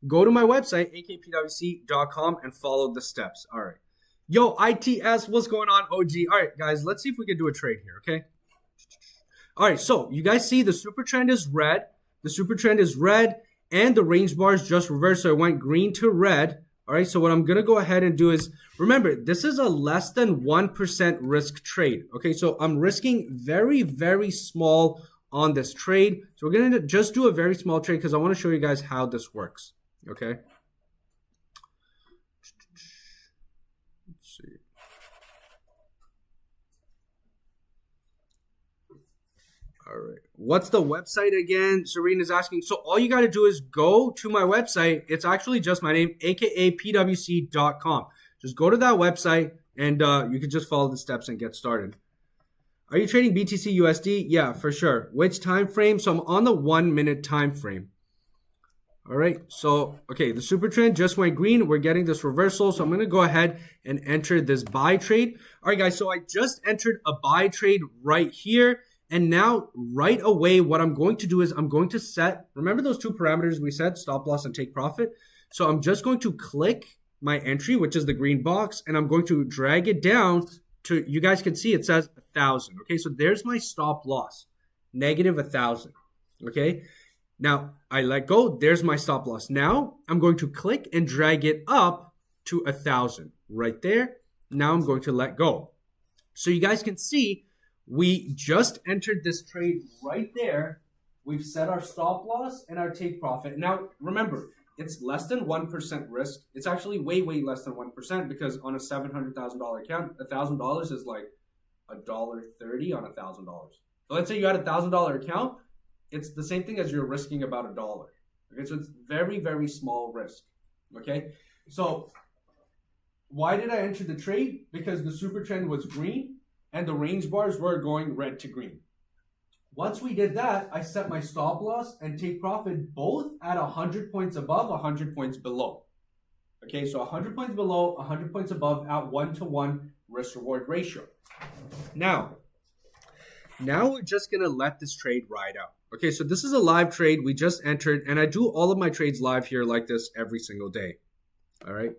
go to my website, akpwc.com, and follow the steps. All right. Yo, ITS, what's going on, OG? All right, guys, let's see if we can do a trade here, okay? All right, so you guys see the super trend is red. The super trend is red, and the range bars just reversed, so it went green to red. All right, so what I'm going to go ahead and do is, remember, this is a less than 1% risk trade. Okay, so I'm risking very, very small on this trade. So we're going to just do a very small trade because I want to show you guys how this works. Okay. Let's see. All right. What's the website again? Serena's asking. So all you got to do is go to my website. It's actually just my name, akapwc.com. Just go to that website and you can just follow the steps and get started. Are you trading BTC USD? Yeah, for sure. Which time frame? So I'm on the 1 minute time frame. All right. So, okay, the super trend just went green. We're getting this reversal. So I'm going to go ahead and enter this buy trade. All right, guys. So I just entered a buy trade right here. And now right away, what I'm going to do is I'm going to set, remember those two parameters we said, stop loss and take profit? So I'm just going to click my entry, which is the green box, and I'm going to drag it down to, you guys can see it says 1,000. Okay, so there's my stop loss, negative 1,000. Okay, now I let go, there's my stop loss. Now I'm going to click and drag it up to 1,000 right there. Now I'm going to let go. So you guys can see, we just entered this trade right there. We've set our stop loss and our take profit. Now, remember, it's less than 1% risk. It's actually way, way less than 1% because on a $700,000 account, $1,000 is like $1.30 on $1,000. So let's say you had a $1,000 account. It's the same thing as you're risking about $1. Okay, so it's very, very small risk. Okay, so why did I enter the trade? Because the super trend was green and the range bars were going red to green. Once we did that, I set my stop loss and take profit both at 100 points above, 100 points below. Okay, so 100 points below, 100 points above at 1-to-1 risk-reward ratio. Now we're just going to let this trade ride out. Okay, so this is a live trade we just entered, and I do all of my trades live here like this every single day. All right.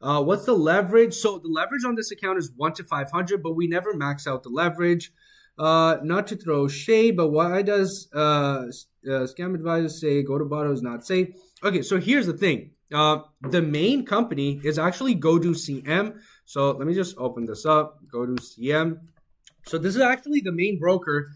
What's the leverage? So the leverage on this account is 1 to 500, but we never max out the leverage. Not to throw shade, but why does scam advisors say GOOOOO is not safe? Okay, so here's the thing. The main company is actually GOOOOO. So let me just open this up. GOOOOO. So this is actually the main broker.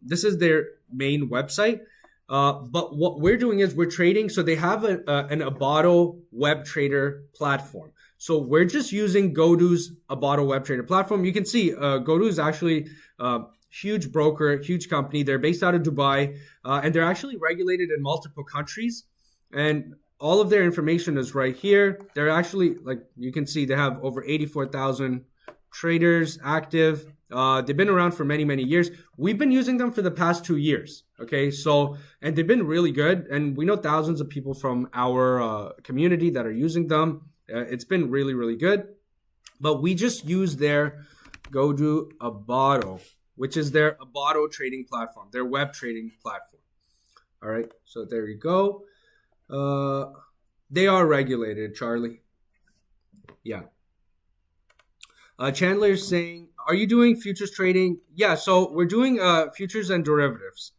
This is their main website. But what we're doing is we're trading. So they have an Abato web trader platform. So we're just using GOOOOO's Abato web trader platform. You can see GOOOOO is actually a huge broker, huge company. They're based out of Dubai, and they're actually regulated in multiple countries. And all of their information is right here. They're actually, like you can see, they have over 84,000 traders active. They've been around for many, many years. We've been using them for the past 2 years. Okay, so, and they've been really good. And we know thousands of people from our community that are using them. It's been really, really good. But we just use their GOOOOO Abato, which is their Abato trading platform, their web trading platform. All right, so there you go. They are regulated, Charlie. Yeah. Chandler's saying, are you doing futures trading? Yeah, so we're doing futures and derivatives.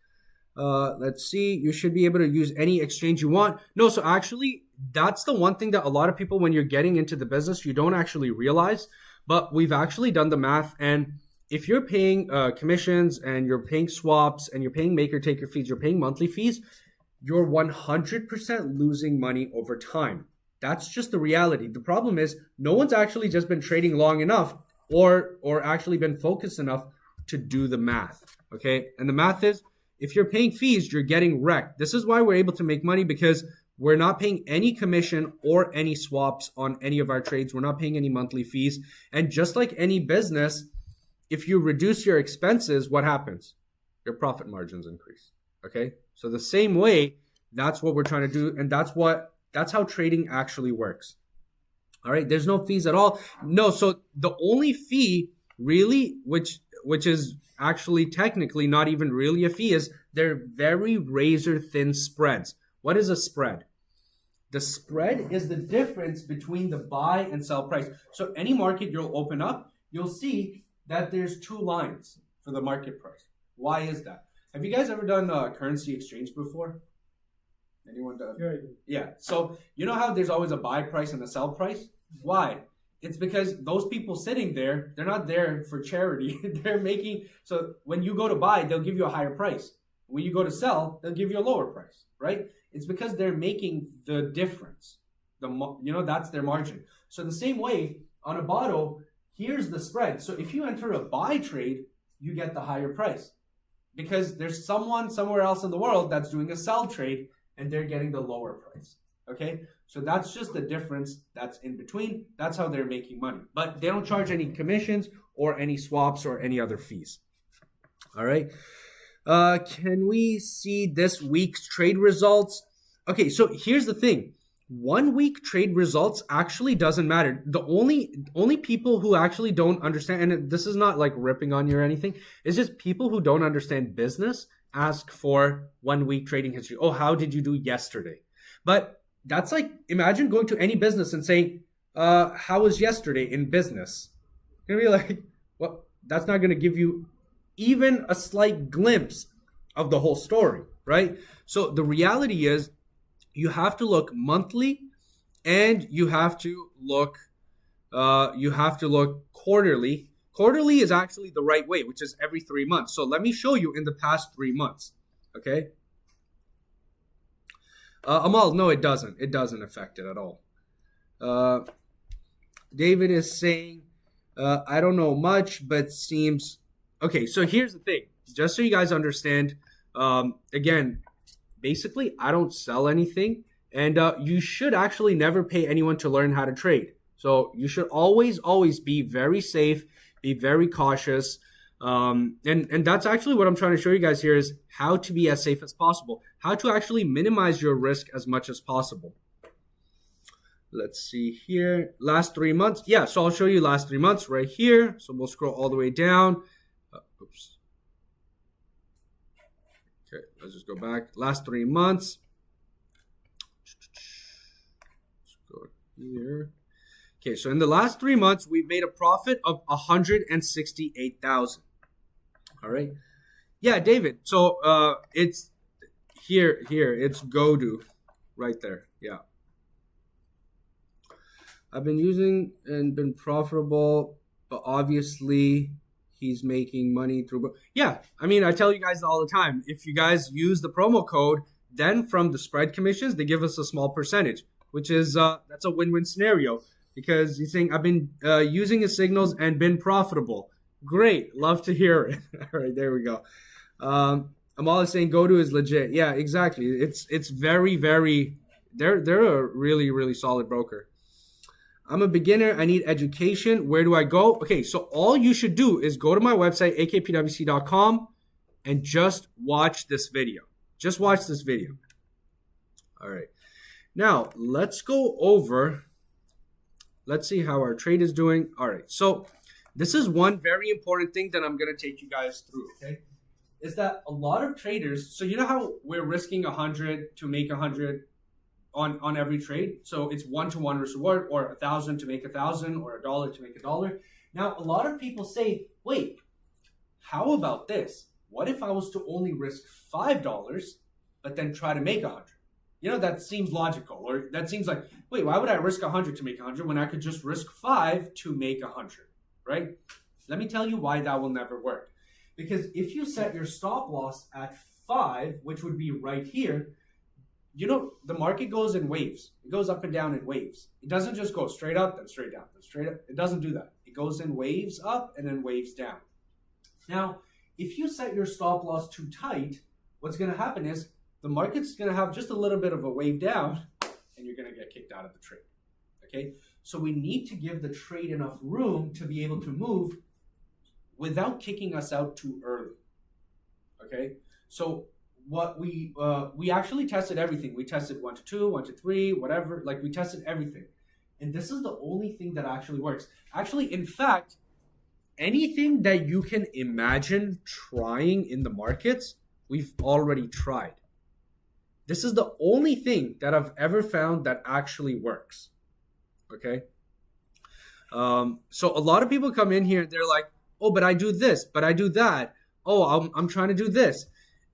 Let's see. You should be able to use any exchange you want. No, so actually, that's the one thing that a lot of people, when you're getting into the business, you don't actually realize. But we've actually done the math. And if you're paying commissions and you're paying swaps and you're paying maker taker fees, you're paying monthly fees, you're 100% losing money over time. That's just the reality. The problem is no one's actually just been trading long enough or actually been focused enough to do the math. Okay. And the math is if you're paying fees, you're getting wrecked. This is why we're able to make money, because we're not paying any commission or any swaps on any of our trades. We're not paying any monthly fees. And just like any business, if you reduce your expenses, what happens? Your profit margins increase. Okay. So the same way, that's what we're trying to do. And that's how trading actually works. All right. There's no fees at all. No. So the only fee really, which is actually technically not even really a fee, is they're very razor thin spreads. What is a spread? The spread is the difference between the buy and sell price. So any market you'll open up, you'll see that there's two lines for the market price. Why is that? Have you guys ever done currency exchange before? Anyone done? Yeah. So you know how there's always a buy price and a sell price? Why? It's because those people sitting there, they're not there for charity. They're making, so when you go to buy, they'll give you a higher price. When you go to sell, they'll give you a lower price, right? It's because they're making the difference. That's their margin. So the same way on a bottle, here's the spread. So if you enter a buy trade, you get the higher price because there's someone somewhere else in the world that's doing a sell trade and they're getting the lower price. Okay. So that's just the difference that's in between. That's how they're making money, but they don't charge any commissions or any swaps or any other fees. All right. Can we see this week's trade results? Okay, so here's the thing. 1 week trade results actually doesn't matter. The only people who actually don't understand, and this is not like ripping on you or anything, it's just people who don't understand business ask for 1 week trading history. Oh, how did you do yesterday? But that's like, imagine going to any business and saying, how was yesterday in business? You're gonna be like, well, that's not gonna give you even a slight glimpse of the whole story, right? So the reality is you have to look monthly and you have to look quarterly. Quarterly is actually the right way, which is every 3 months. So let me show you in the past 3 months, okay? Amal, no, it doesn't. It doesn't affect it at all. David is saying, I don't know much, but seems... Okay, so here's the thing. Just so you guys understand, again, basically, I don't sell anything. And you should actually never pay anyone to learn how to trade. So you should always be very safe, be very cautious. And that's actually what I'm trying to show you guys here is how to be as safe as possible. How to actually minimize your risk as much as possible. Let's see here. Last 3 months. Yeah, so I'll show you last 3 months right here. So we'll scroll all the way down. Oops. Okay, let's just go back. Last 3 months. Let's go here. Okay, so in the last 3 months, we've made a profit of 168,000. All right. Yeah, David. So it's here. It's GOOOOO right there. Yeah. I've been using and been profitable, but obviously he's making money through. Yeah, I mean, I tell you guys all the time, if you guys use the promo code, then from the spread commissions, they give us a small percentage, which is that's a win-win scenario because he's saying I've been using his signals and been profitable. Great, love to hear it. All right, there we go. Amal is saying GOOOOO is legit. Yeah, exactly. It's very, very. They're a really, really solid broker. I'm a beginner. I need education. Where do I go? Okay, so all you should do is go to my website, akpwc.com, and just watch this video. Just watch this video. All right. Now, let's go over. Let's see how our trade is doing. All right. So this is one very important thing that I'm going to take you guys through, okay? Is that a lot of traders, so you know how we're risking 100 to make 100 on every trade. So it's 1-to-1 risk reward, or 1,000 to make 1,000, or $1 to make $1. Now, a lot of people say, wait, how about this? What if I was to only risk $5, but then try to make 100? You know, that seems logical, or that seems like, wait, why would I risk 100 to make 100 when I could just risk 5 to make 100, right? Let me tell you why that will never work. Because if you set your stop loss at 5, which would be right here, the market goes in waves. It goes up and down in waves. It doesn't just go straight up, then straight down, then straight up. It doesn't do that. It goes in waves up and then waves down. Now, if you set your stop loss too tight, what's going to happen is the market's going to have just a little bit of a wave down and you're going to get kicked out of the trade. Okay? So we need to give the trade enough room to be able to move without kicking us out too early. Okay? So what we actually tested everything. We tested 1 to 2, 1 to 3, whatever. Like, we tested everything. And this is the only thing that actually works. Actually, in fact, anything that you can imagine trying in the markets, we've already tried. This is the only thing that I've ever found that actually works. Okay? So a lot of people come in here and they're like, oh, but I do this, but I do that. Oh, I'm trying to do this.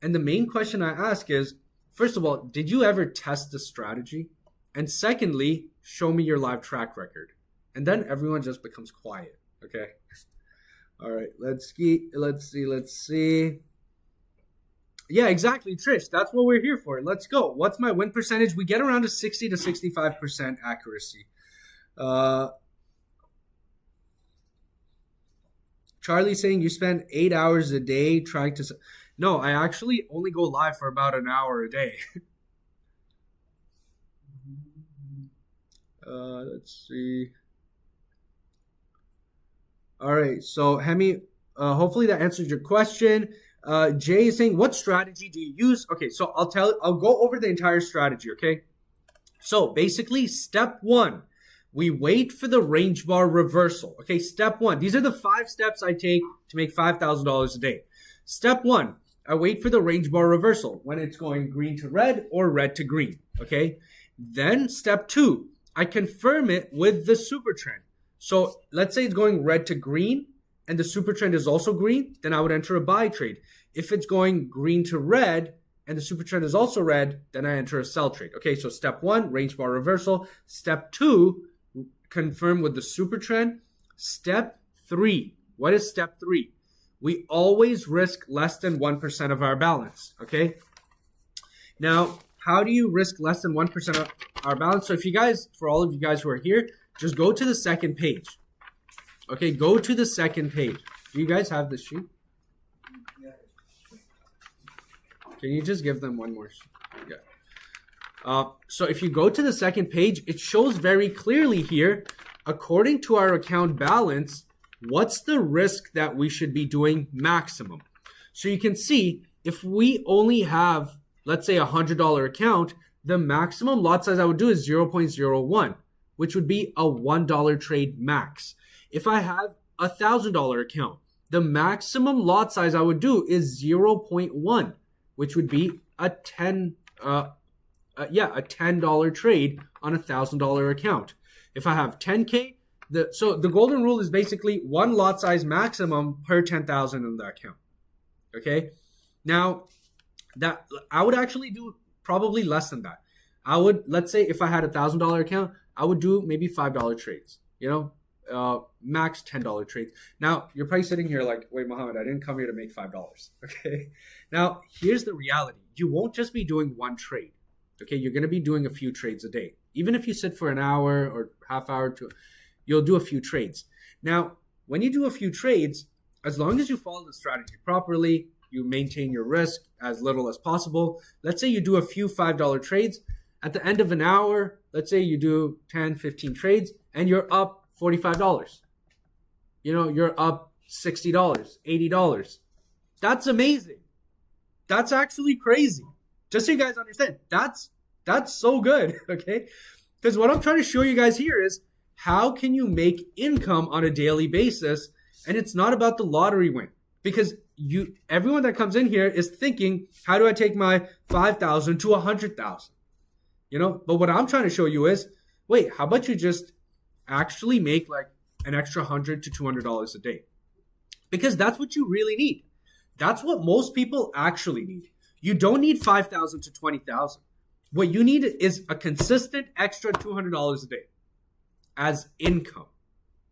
And the main question I ask is, first of all, did you ever test the strategy? And secondly, show me your live track record. And then everyone just becomes quiet. Okay? All right, let's see. Yeah, exactly, Trish. That's what we're here for. Let's go. What's my win percentage? We get around a 60 to 65% accuracy. Charlie's saying you spend 8 hours a day trying to... No, I actually only go live for about an hour a day. Let's see. All right, so Hemi, hopefully that answers your question. Jay is saying, what strategy do you use? Okay, so I'll go over the entire strategy, okay? So basically, step 1, we wait for the range bar reversal. Okay, step 1. These are the 5 steps I take to make $5,000 a day. Step 1, I wait for the range bar reversal when it's going green to red or red to green. Okay, then step 2, I confirm it with the super trend. So let's say it's going red to green and the super trend is also green, then I would enter a buy trade. If it's going green to red and the super trend is also red, then I enter a sell trade. Okay, so step 1, range bar reversal. Step 2, confirm with the super trend. Step 3, what is step 3? We always risk less than 1% of our balance, okay? Now, how do you risk less than 1% of our balance? So for all of you guys who are here, just go to the second page. Okay, go to the second page. Do you guys have this sheet? Can you just give them one more sheet? Yeah. So if you go to the second page, it shows very clearly here, according to our account balance, what's the risk that we should be doing maximum. So you can see if we only have, let's say, $100 account, the maximum lot size I would do is 0.01, which would be a $1 trade max. If I have a $1,000 account, the maximum lot size I would do is 0.1, which would be a $10 trade on a $1,000 account. If I have 10K, so the golden rule is basically one lot size maximum per 10,000 in the account. Okay. Now that I would actually do probably less than that. Let's say if I had $1,000 account, I would do maybe $5 trades, max $10 trades. Now you're probably sitting here like, wait, Mohammed, I didn't come here to make $5. Okay. Now here's the reality. You won't just be doing one trade. Okay. You're going to be doing a few trades a day. Even if you sit for an hour or half hour you'll do a few trades. Now, when you do a few trades, as long as you follow the strategy properly, you maintain your risk as little as possible. Let's say you do a few $5 trades. At the end of an hour, let's say you do 10, 15 trades and you're up $45. You're up $60, $80. That's amazing. That's actually crazy. Just so you guys understand, that's so good, okay? Because what I'm trying to show you guys here is how can you make income on a daily basis, and it's not about the lottery win. Because everyone that comes in here is thinking, how do I take my 5,000 to 100,000? But what I'm trying to show you is, wait, how about you just actually make like an extra $100 to $200 a day? Because that's what you really need. That's what most people actually need. You don't need 5,000 to 20,000. What you need is a consistent extra $200 a day as income.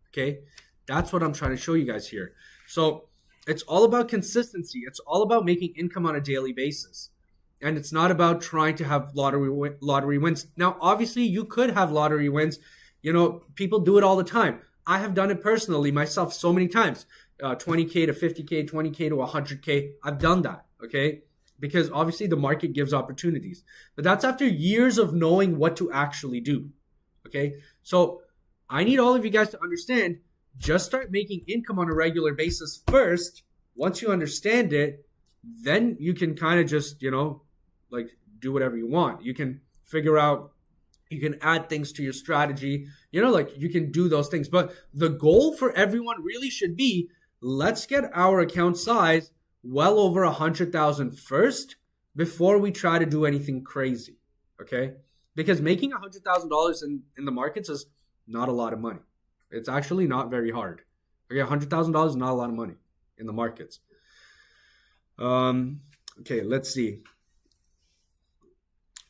Okay? That's what I'm trying to show you guys here. So it's all about consistency. It's all about making income on a daily basis. And it's not about trying to have lottery wins. Now, obviously, you could have lottery wins. You know, people do it all the time. I have done it personally myself so many times. 20K to 50K, 20K to 100K. I've done that, okay? Because obviously the market gives opportunities. But that's after years of knowing what to actually do, okay? So I need all of you guys to understand, just start making income on a regular basis first. Once you understand it, then you can kind of just, you know, like do whatever you want. You can figure out, you can add things to your strategy, you know, like you can do those things. But the goal for everyone really should be, let's get our account size well over 100,000 first before we try to do anything crazy, okay? Because making $100,000 in the markets is not a lot of money. It's actually not very hard. Okay, $100,000 is not a lot of money in the markets. Okay, let's see.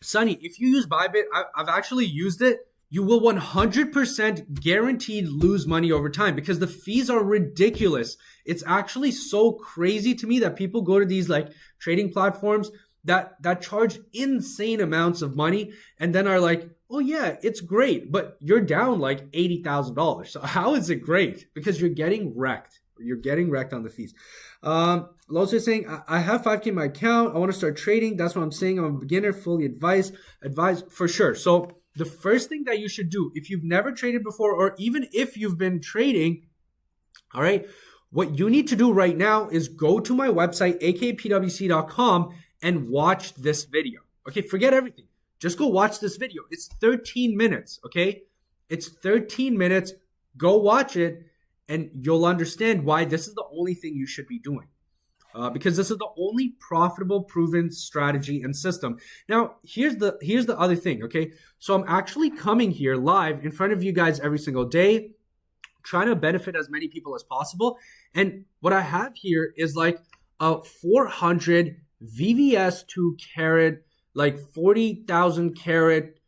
Sunny, if you use Bybit, I've actually used it. You will 100% guaranteed lose money over time because the fees are ridiculous. It's actually so crazy to me that people go to these like trading platforms that charge insane amounts of money and then are like, oh yeah, it's great, but you're down like $80,000. So how is it great? Because you're getting wrecked. You're getting wrecked on the fees. Lowe's is saying, I have 5K in my account. I want to start trading. That's what I'm saying. I'm a beginner, fully advised for sure. So the first thing that you should do, if you've never traded before, or even if you've been trading, all right, what you need to do right now is go to my website, akpwc.com, and watch this video. Okay, forget everything. Just go watch this video. It's 13 minutes, okay? It's 13 minutes. Go watch it, and you'll understand why this is the only thing you should be doing. Because this is the only profitable, proven strategy and system. Now, here's the other thing, okay? So I'm actually coming here live in front of you guys every single day, trying to benefit as many people as possible. And what I have here is like a 400 VVS 2 carat, like 40,000 carat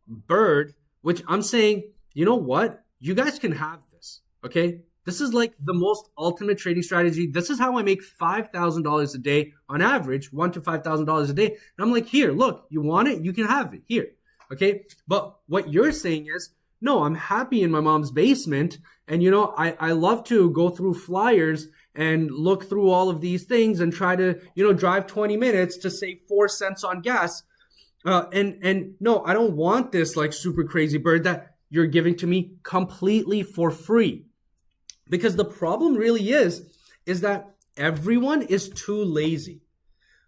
bird, which I'm saying, you know what? You guys can have this, okay? This is like the most ultimate trading strategy. This is how I make $5,000 a day on average, $1,000 to $5,000 a day. And I'm like, here, look, you want it? You can have it here. Okay. But what you're saying is, no, I'm happy in my mom's basement. And, you know, I love to go through flyers and look through all of these things and try to, you know, drive 20 minutes to save 4 cents on gas. And no, I don't want this like super crazy bird that you're giving to me completely for free. Because the problem really is that everyone is too lazy.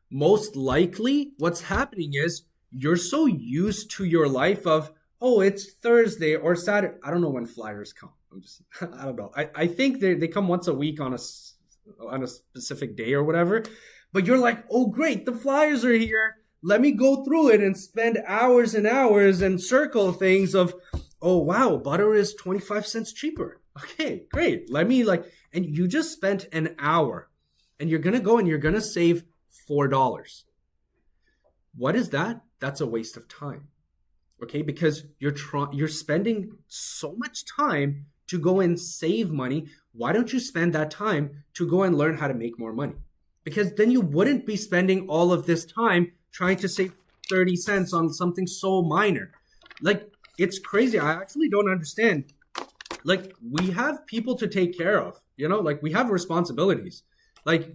Most likely what's happening is you're so used to your life of, oh, it's Thursday or Saturday. I don't know when flyers come. I don't know. I think they come once a week on a specific day or whatever. But you're like, oh, great, the flyers are here. Let me go through it and spend hours and hours and circle things of, oh, wow, butter is 25 cents cheaper. Okay, great. Let me and you just spent an hour and you're going to go and you're going to save $4. What is that? That's a waste of time. Okay, because you're spending so much time to go and save money. Why don't you spend that time to go and learn how to make more money? Because then you wouldn't be spending all of this time trying to save 30 cents on something so minor. Like, it's crazy. I actually don't understand. Like, we have people to take care of, you know, like we have responsibilities. Like,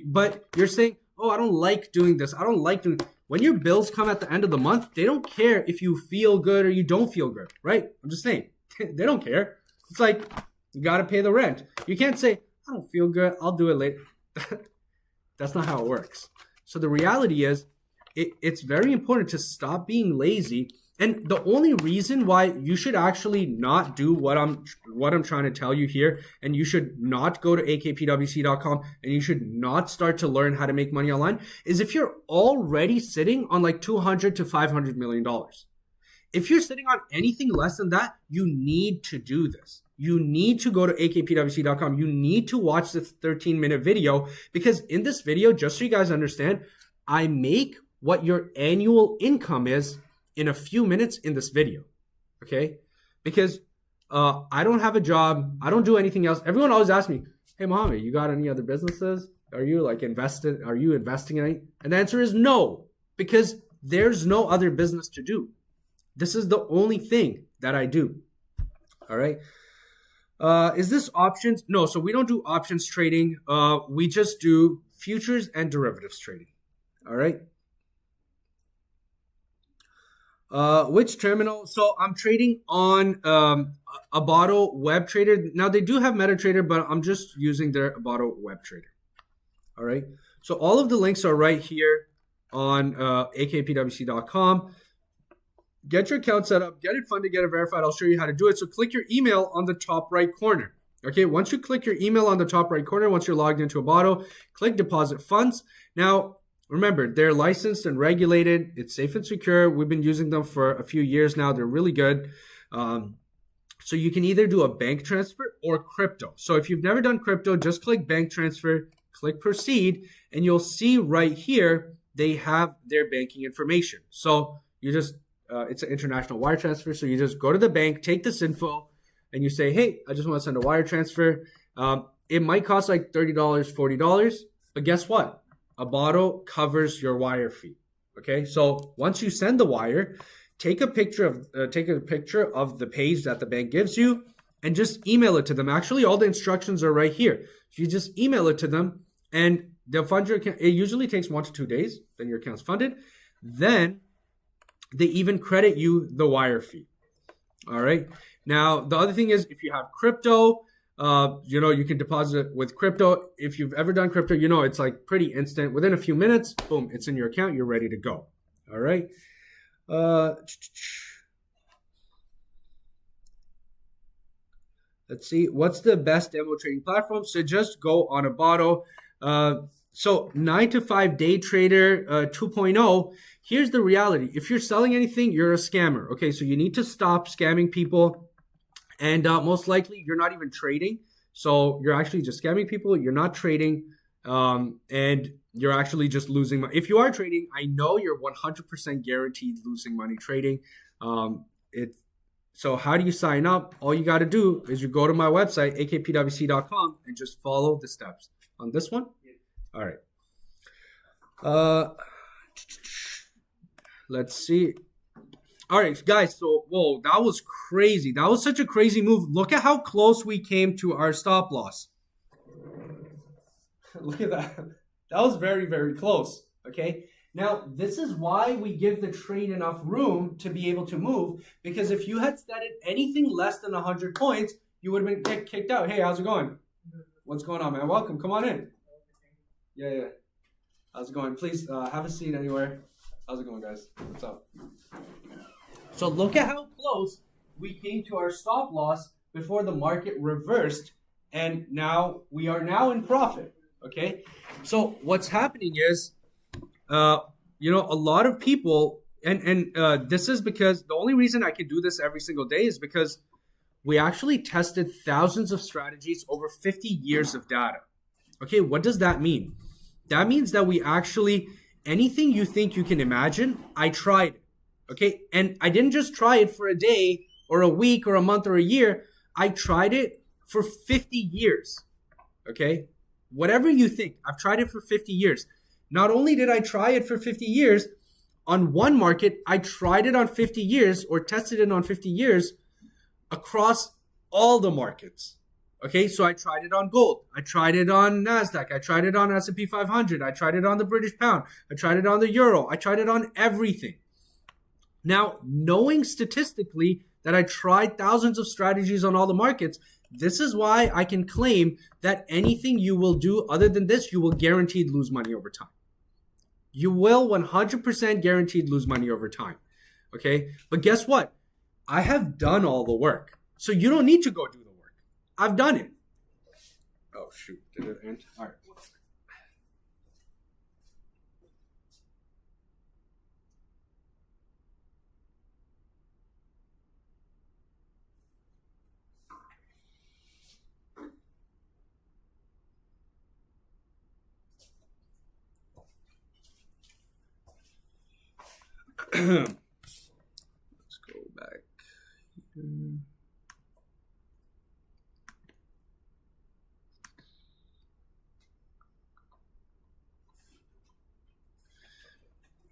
but you're saying, oh, I don't like doing this. I don't like doing. When your bills come at the end of the month, they don't care if you feel good or you don't feel good, right? I'm just saying, they don't care. It's like, you got to pay the rent. You can't say, I don't feel good, I'll do it later. That's not how it works. So the reality is, it's very important to stop being lazy. And the only reason why you should actually not do what I'm trying to tell you here, and you should not go to akpwc.com and you should not start to learn how to make money online, is if you're already sitting on like $200 to $500 million. If you're sitting on anything less than that, you need to do this. You need to go to akpwc.com. You need to watch this 13-minute video, because in this video, just so you guys understand, I make what your annual income is in a few minutes in this video, okay? Because I don't have a job. I don't do anything else. Everyone always asks me, "Hey, Mohammed, you got any other businesses? Are you like invested? Are you investing in any?" And the answer is no, because there's no other business to do. This is the only thing that I do. All right. Is this options? No. So we don't do options trading. We just do futures and derivatives trading. All right. Which terminal? So I'm trading on Abato Web Trader. Now they do have MetaTrader, but I'm just using their Abato Web Trader. All right. So all of the links are right here on akpwc.com. Get your account set up, get it funded, get it verified. I'll show you how to do it. So click your email on the top right corner. Okay, once you click your email on the top right corner, once you're logged into Abato, click deposit funds. Now, remember, they're licensed and regulated. It's safe and secure. We've been using them for a few years now. They're really good. So you can either do a bank transfer or crypto. So if you've never done crypto, just click bank transfer, click proceed, and you'll see right here, they have their banking information. So you just it's an international wire transfer. So you just go to the bank, take this info, and you say, hey, I just want to send a wire transfer. It might cost like $30, $40, but guess what? Abato covers your wire fee. Okay, so once you send the wire, take a picture of the page that the bank gives you and just email it to them. Actually, all the instructions are right here. You just email it to them and they'll fund your account. It usually takes 1 to 2 days, then your account's funded. Then they even credit you the wire fee. All right. Now, the other thing is if you have crypto, you can deposit with crypto. If you've ever done crypto, it's like pretty instant. Within a few minutes, boom, it's in your account. You're ready to go. All right. Let's see. What's the best demo trading platform? So just go on Abato. So 9 to 5 day trader 2.0. Here's the reality. If you're selling anything, you're a scammer. Okay, so you need to stop scamming people. And most likely, you're not even trading. So you're actually just scamming people. You're not trading. And you're actually just losing money. If you are trading, I know you're 100% guaranteed losing money trading. So how do you sign up? All you got to do is you go to my website, akpwc.com, and just follow the steps. On this one? All right. Let's see. All right, guys. So, whoa, that was crazy. That was such a crazy move. Look at how close we came to our stop loss. Look at that. That was very, very close. Okay. Now, this is why we give the trade enough room to be able to move. Because if you had set it anything less than 100 points, you would have been kicked out. Hey, how's it going? What's going on, man? Welcome. Come on in. Yeah. How's it going? Please have a seat anywhere. How's it going, guys? What's up? So look at how close we came to our stop loss before the market reversed, and now we are now in profit. Okay, so what's happening is, a lot of people, and this is because the only reason I can do this every single day is because we actually tested thousands of strategies over 50 years of data. Okay, what does that mean? That means that we actually, anything you think you can imagine, I tried it. Okay, and I didn't just try it for a day or a week or a month or a year. I tried it for 50 years. Okay, whatever you think, I've tried it for 50 years. Not only did I try it for 50 years on one market, I tried it on 50 years or tested it on 50 years across all the markets. Okay, so I tried it on gold. I tried it on NASDAQ. I tried it on S&P 500. I tried it on the British pound. I tried it on the euro. I tried it on everything. Now, knowing statistically that I tried thousands of strategies on all the markets, this is why I can claim that anything you will do other than this, you will guaranteed lose money over time. You will 100% guaranteed lose money over time. Okay, but guess what? I have done all the work. So you don't need to go do the work. I've done it. Oh, shoot. Did it end? All right. Let's go back.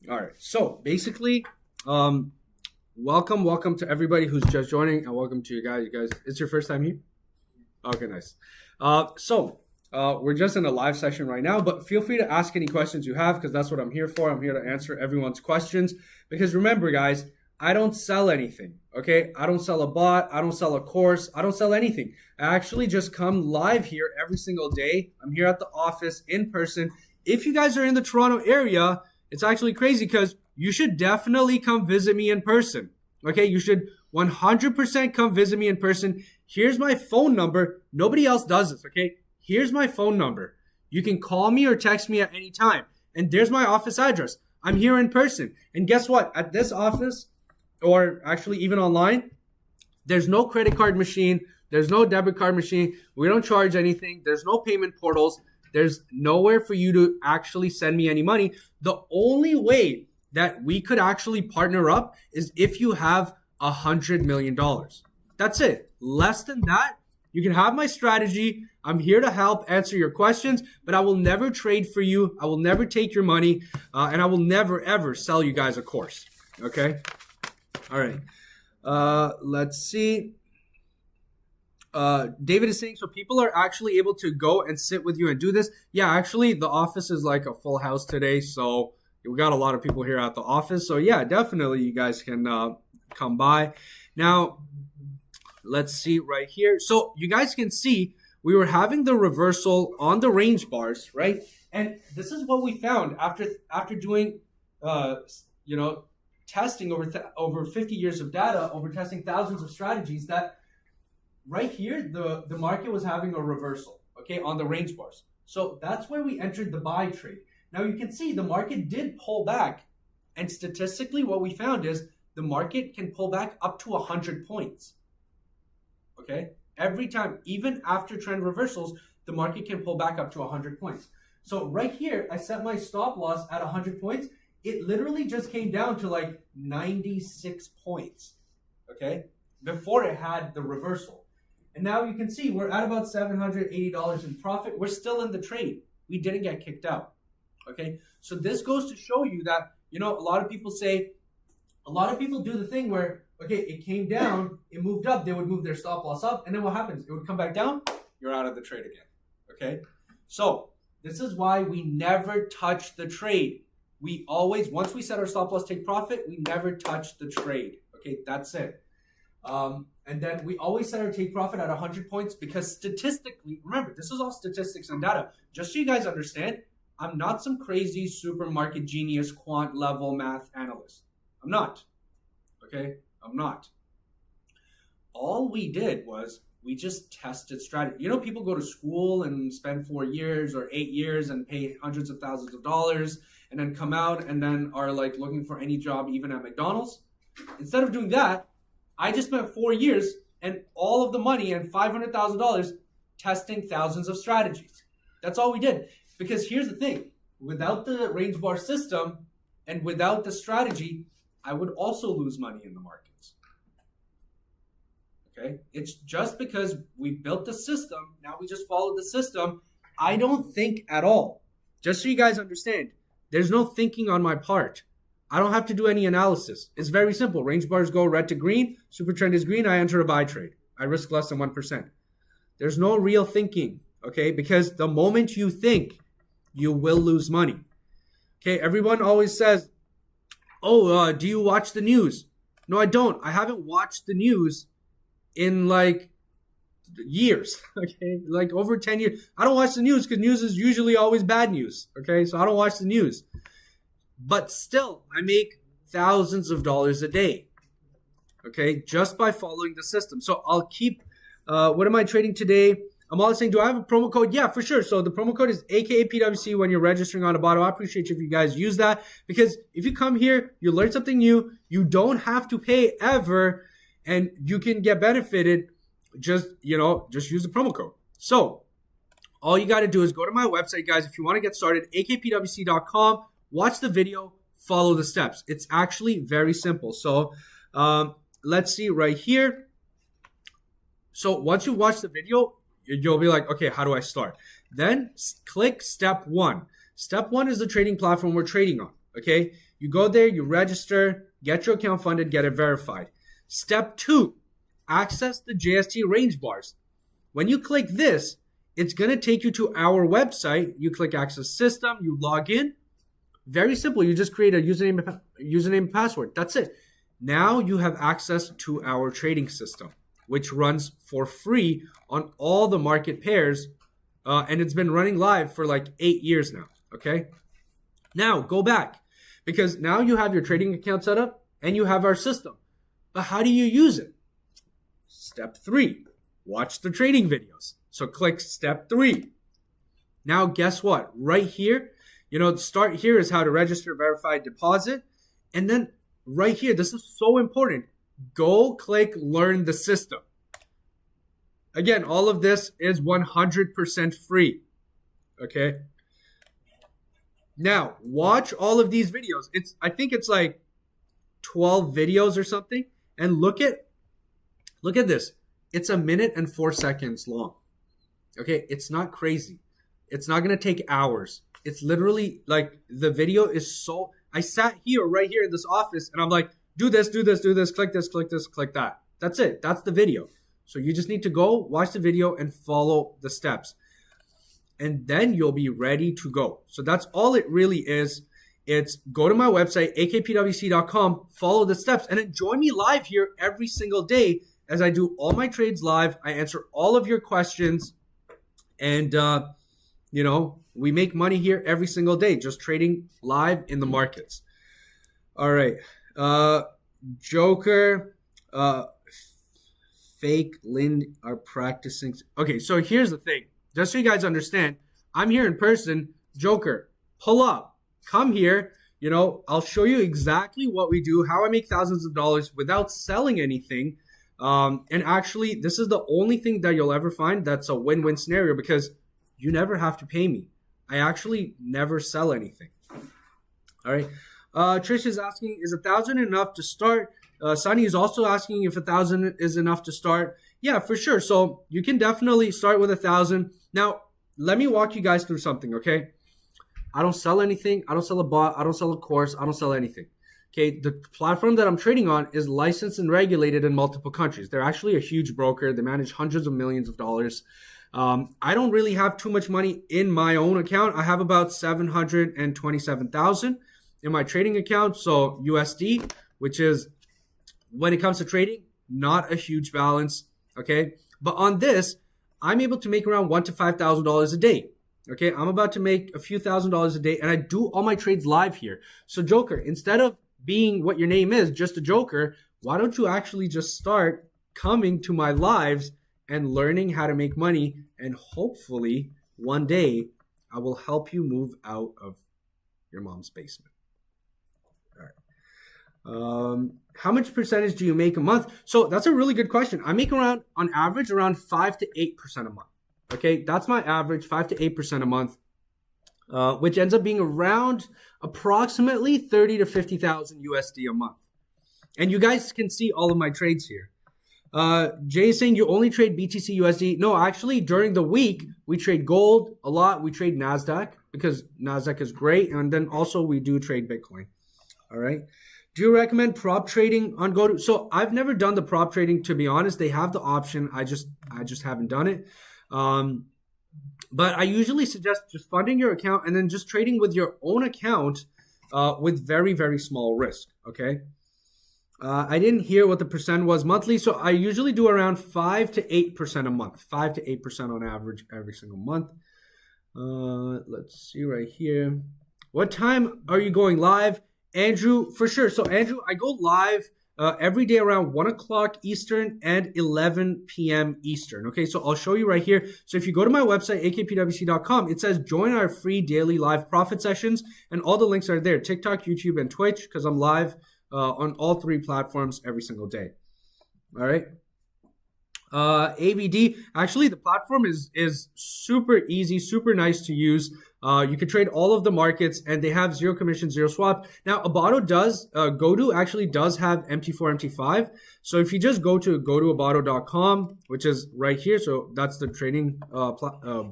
All right. So basically, welcome to everybody who's just joining, and welcome to you guys. You guys, it's your first time here? Okay, nice. We're just in a live session right now, but feel free to ask any questions you have because that's what I'm here for. I'm here to answer everyone's questions because remember, guys, I don't sell anything, okay? I don't sell a bot. I don't sell a course. I don't sell anything. I actually just come live here every single day. I'm here at the office in person. If you guys are in the Toronto area, it's actually crazy because you should definitely come visit me in person, okay? You should 100% come visit me in person. Here's my phone number. Nobody else does this, okay? Here's my phone number. You can call me or text me at any time. And there's my office address. I'm here in person. And guess what? At this office, or actually even online, there's no credit card machine. There's no debit card machine. We don't charge anything. There's no payment portals. There's nowhere for you to actually send me any money. The only way that we could actually partner up is if you have $100 million. That's it. Less than that, you can have my strategy. I'm here to help answer your questions, but I will never trade for you. I will never take your money, and I will never, ever sell you guys a course. Okay? All right. Let's see. David is saying, so people are actually able to go and sit with you and do this? Yeah, actually, the office is like a full house today, so we got a lot of people here at the office. So yeah, definitely you guys can come by. Now, let's see right here. So you guys can see we were having the reversal on the range bars, right? And this is what we found after doing, testing over 50 years of data, over testing thousands of strategies, that right here, the market was having a reversal, okay, on the range bars. So that's where we entered the buy trade. Now you can see the market did pull back, and statistically what we found is the market can pull back up to 100 points, okay? Every time, even after trend reversals, the market can pull back up to 100 points. So right here, I set my stop loss at 100 points. It literally just came down to like 96 points, okay, before it had the reversal. And now you can see we're at about $780 in profit. We're still in the trade. We didn't get kicked out, okay? So this goes to show you that, a lot of people do the thing where, okay, it came down, it moved up, they would move their stop loss up, and then what happens? It would come back down, you're out of the trade again, okay? So this is why we never touch the trade. We always, once we set our stop loss take profit, we never touch the trade, okay? That's it. And then we always set our take profit at 100 points because statistically, remember, this is all statistics and data. Just so you guys understand, I'm not some crazy supermarket genius quant level math analyst. I'm not, okay? I'm not. All we did was we just tested strategy. People go to school and spend 4 years or 8 years and pay hundreds of thousands of dollars and then come out and then are like looking for any job, even at McDonald's. Instead of doing that, I just spent 4 years and all of the money and $500,000 testing thousands of strategies. That's all we did. Because here's the thing, without the range bar system and without the strategy, I would also lose money in the markets. Okay? It's just because we built the system, now we just follow the system. I don't think at all. Just so you guys understand, there's no thinking on my part. I don't have to do any analysis. It's very simple. Range bars go red to green. Super trend is green. I enter a buy trade. I risk less than 1%. There's no real thinking, okay? Because the moment you think, you will lose money. Okay, everyone always says, do you watch the news? No, I don't. I haven't watched the news in like years, okay? Like over 10 years. I don't watch the news because news is usually always bad news, okay? So I don't watch the news. But still, I make thousands of dollars a day, okay, just by following the system. So I'll keep, what am I trading today? I'm always saying, do I have a promo code? Yeah, for sure. So the promo code is AKAPWC when you're registering on Abato. I appreciate you if you guys use that because if you come here, you learn something new. You don't have to pay ever and you can get benefited. Just use the promo code. So all you got to do is go to my website, guys. If you want to get started, akpwc.com. Watch the video, follow the steps. It's actually very simple. So let's see right here. So once you watch the video, you'll be like, okay, how do I start? Then click step 1. Step 1 is the trading platform we're trading on. Okay, you go there, you register, get your account funded, get it verified. Step 2, access the JST range bars. When you click this, it's going to take you to our website. You click access system, you log in. Very simple. You just create a username and password. That's it. Now you have access to our trading system, which runs for free on all the market pairs. And it's been running live for like 8 years now. Okay. Now go back, because now you have your trading account set up and you have our system. But how do you use it? Step 3, watch the trading videos. So click step 3. Now guess what? Right here, start here is how to register, verify, deposit. And then right here, this is so important. Go click learn the system. Again, all of this is 100% free. Okay. Now watch all of these videos. I think it's like 12 videos or something. And look at this. It's 1 minute and 4 seconds long. Okay, it's not crazy. It's not gonna take hours. It's literally like the video is so. I sat here, right here in this office, and I'm like, do this, click this, click that. That's it. That's the video. So you just need to go watch the video and follow the steps, and then you'll be ready to go. So that's all it really is. It's go to my website, akpwc.com, follow the steps, and then join me live here every single day as I do all my trades live. I answer all of your questions, and, we make money here every single day, just trading live in the markets. All right. Joker, Fake, Lynn are practicing. Okay, so here's the thing. Just so you guys understand, I'm here in person. Joker, pull up. Come here, I'll show you exactly what we do, how I make thousands of dollars without selling anything. And actually, this is the only thing that you'll ever find that's a win-win scenario, because you never have to pay me. I actually never sell anything. All right. Trish is asking, is 1,000 enough to start? Sunny is also asking if 1,000 is enough to start. Yeah, for sure. So you can definitely start with 1,000. Now, let me walk you guys through something, okay? I don't sell anything. I don't sell a bot. I don't sell a course. I don't sell anything. Okay, the platform that I'm trading on is licensed and regulated in multiple countries. They're actually a huge broker. They manage hundreds of millions of dollars. I don't really have too much money in my own account. I have about 727,000 in my trading account. So USD, which is, when it comes to trading, not a huge balance. Okay, but on this, I'm able to make around $1,000 to $5,000 a day. Okay, I'm about to make a few $1,000s a day, and I do all my trades live here. So Joker, instead of being what your name is, just a Joker, why don't you actually just start coming to my lives and learning how to make money, and hopefully one day I will help you move out of your mom's basement. All right. How much percentage do you make a month? So that's a really good question. I make on average, around 5 to 8% a month. Okay, that's my average, 5 to 8% a month, which ends up being around approximately 30 to 50,000 USD a month. And you guys can see all of my trades here. Jay is saying you only trade BTC USD. No, actually, during the week, we trade gold a lot. We trade NASDAQ because NASDAQ is great. And then also we do trade Bitcoin. All right. Do you recommend prop trading on GOOOOO? So I've never done the prop trading, to be honest. They have the option. I just haven't done it. But I usually suggest just funding your account and then just trading with your own account with very, very small risk. Okay. I didn't hear what the percent was monthly. So I usually do around 5 to 8% a month, 5 to 8% on average every single month. Let's see right here. What time are you going live? Andrew, for sure. So Andrew, I go live every day around 1 o'clock Eastern and 11 p.m. Eastern. Okay, so I'll show you right here. So if you go to my website, akpwc.com, it says join our free daily live profit sessions, and all the links are there, TikTok, YouTube, and Twitch, because I'm live on all 3 platforms every single day. All right. AVD, actually the platform is super easy, super nice to use. You can trade all of the markets, and they have zero commission, zero swap. Now, GOOOOO actually does have MT4, MT5. So if you just go to GOOOOO.com, which is right here, so that's the trading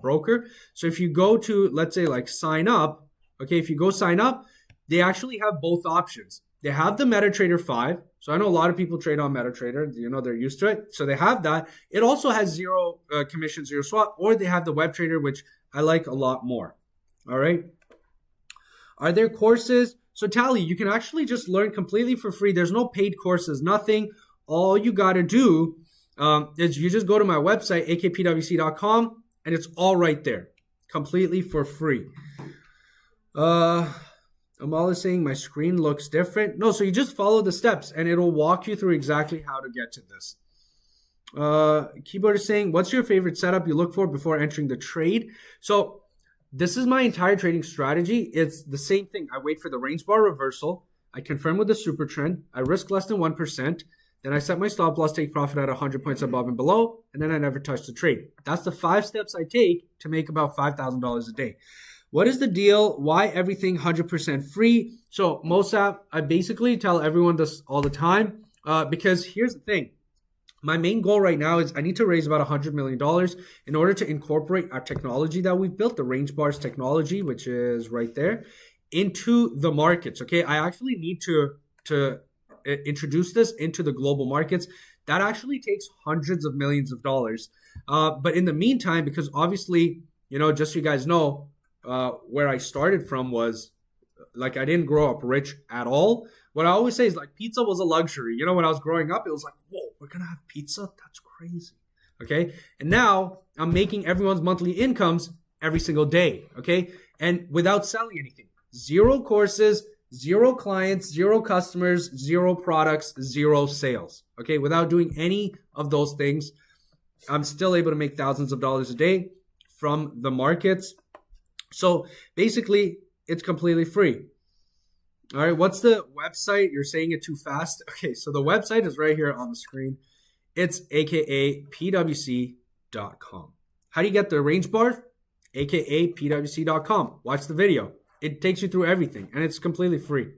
broker. So if you go to, let's say, like sign up, okay, if you go sign up, they actually have both options. They have the MetaTrader 5. So I know a lot of people trade on MetaTrader. They're used to it. So they have that. It also has zero commission, zero swap, or they have the WebTrader, which I like a lot more. All right. Are there courses? So Tally, you can actually just learn completely for free. There's no paid courses, nothing. All you got to do is you just go to my website, akpwc.com, and it's all right there, completely for free. Amal is saying my screen looks different. No, so you just follow the steps, and it'll walk you through exactly how to get to this. Keyboard is saying, what's your favorite setup you look for before entering the trade? So this is my entire trading strategy. It's the same thing. I wait for the range bar reversal. I confirm with the super trend. I risk less than 1%. Then I set my stop loss, take profit at 100 points above and below, and then I never touch the trade. That's the 5 steps I take to make about $5,000 a day. What is the deal? Why everything 100% free? So I basically tell everyone this all the time because here's the thing. My main goal right now is I need to raise about $100 million in order to incorporate our technology that we've built, the range bars technology, which is right there, into the markets. Okay, I actually need to introduce this into the global markets. That actually takes hundreds of millions of dollars. But in the meantime, because obviously, just so you guys know, where I started from was like I didn't grow up rich at all. What I always say is like pizza was a luxury. When I was growing up, it was like, whoa, we're going to have pizza? That's crazy. Okay. And now I'm making everyone's monthly incomes every single day. Okay. And without selling anything, 0 courses, 0 clients, 0 customers, 0 products, 0 sales. Okay. Without doing any of those things, I'm still able to make thousands of dollars a day from the markets. So basically, it's completely free. All right, what's the website? You're saying it too fast. Okay, so the website is right here on the screen. It's akapwc.com. How do you get the range bar? akapwc.com. Watch the video. It takes you through everything, and it's completely free.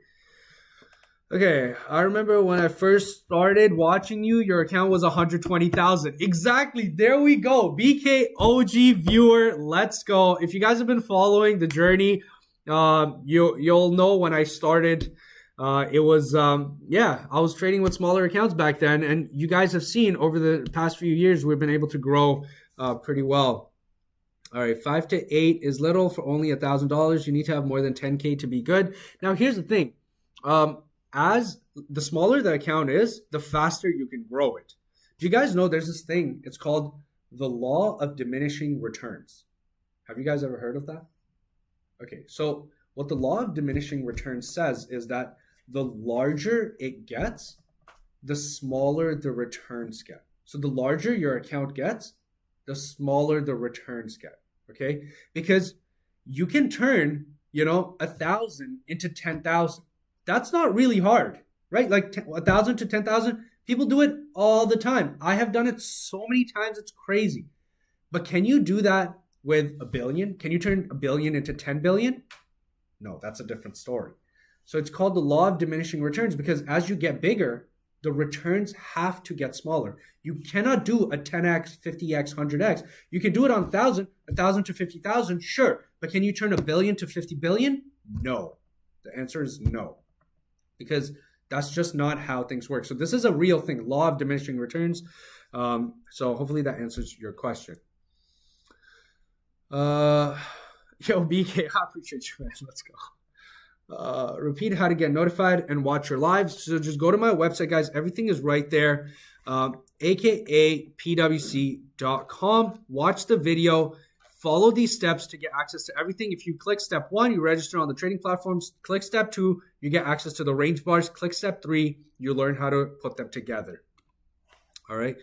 Okay, I remember when I first started watching you, your account was 120,000. Exactly, there we go. BK OG viewer, let's go. If you guys have been following the journey, you'll know when I started, it was, I was trading with smaller accounts back then, and you guys have seen over the past few years, we've been able to grow pretty well. All right, 5 to 8 is little for only $1,000. You need to have more than 10K to be good. Now, here's the thing. As the smaller the account is, the faster you can grow it. Do you guys know there's this thing? It's called the law of diminishing returns. Have you guys ever heard of that? Okay, so what the law of diminishing returns says is that the larger it gets, the smaller the returns get. So the larger your account gets, the smaller the returns get. Okay, because you can turn, 1,000 into 10,000. That's not really hard, right? Like 1,000 to 10,000, people do it all the time. I have done it so many times, it's crazy. But can you do that with $1 billion? Can you turn $1 billion into 10 billion? No, that's a different story. So it's called the law of diminishing returns because as you get bigger, the returns have to get smaller. You cannot do a 10x, 50x, 100x. You can do it on 1,000 to 50,000, sure. But can you turn $1 billion to 50 billion? No. The answer is no. Because that's just not how things work. So this is a real thing, law of diminishing returns. So hopefully that answers your question. Yo, BK, I appreciate you, man. Let's go. Repeat how to get notified and watch your lives. So just go to my website, guys. Everything is right there. akapwc.com. Watch the video. Follow these steps to get access to everything. If you click step 1, you register on the trading platforms. Click step 2, you get access to the range bars. Click step 3, you learn how to put them together. All right.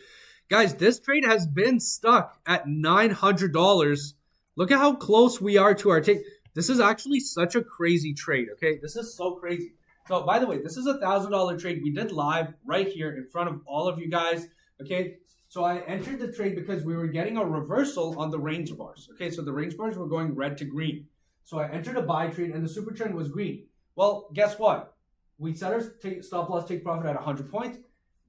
Guys, this trade has been stuck at $900. Look at how close we are to our take. This is actually such a crazy trade, okay? This is so crazy. So, by the way, this is a $1,000 trade. We did live right here in front of all of you guys, okay? So I entered the trade because we were getting a reversal on the range bars. Okay, so the range bars were going red to green. So I entered a buy trade and the super trend was green. Well, guess what? We set our stop loss take profit at 100 points.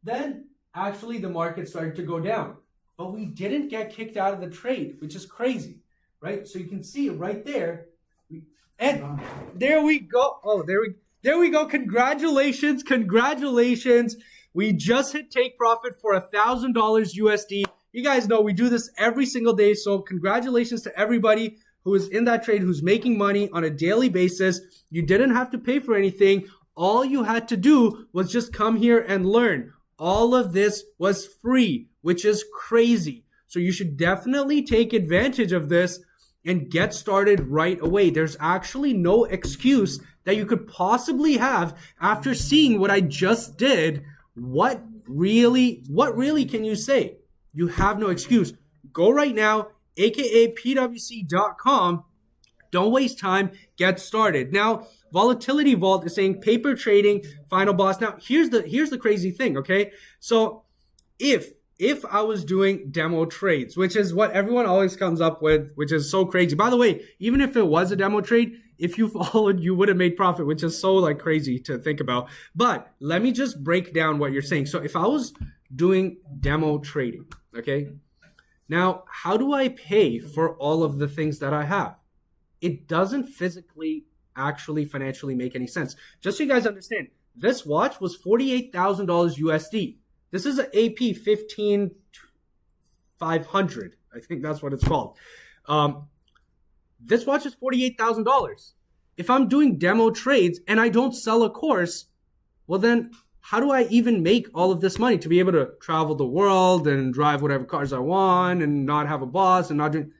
Then actually the market started to go down. But we didn't get kicked out of the trade, which is crazy, right? So you can see right there, we And there we go. Oh, there we go. Congratulations. We just hit take profit for $1,000 USD. You guys know we do this every single day. So congratulations to everybody who is in that trade, who's making money on a daily basis. You didn't have to pay for anything. All you had to do was just come here and learn. All of this was free, which is crazy. So you should definitely take advantage of this and get started right away. There's actually no excuse that you could possibly have after seeing what I just did. What really can you say? You have no excuse. Go right now, aka pwc.com. Don't waste time. Get started. Now, Volatility Vault is saying paper trading, final boss. Now, here's the crazy thing, okay? So if I was doing demo trades, which is what everyone always comes up with, which is so crazy. By the way, even if it was a demo trade, if you followed, you would have made profit, which is so like crazy to think about. But let me just break down what you're saying. So if I was doing demo trading, okay? Now, how do I pay for all of the things that I have? It doesn't physically actually financially make any sense. Just so you guys understand, this watch was $48,000 USD. This is an AP 15500. I think that's what it's called. This watch is $48,000. If I'm doing demo trades and I don't sell a course, well then how do I even make all of this money to be able to travel the world and drive whatever cars I want and not have a boss and not doing...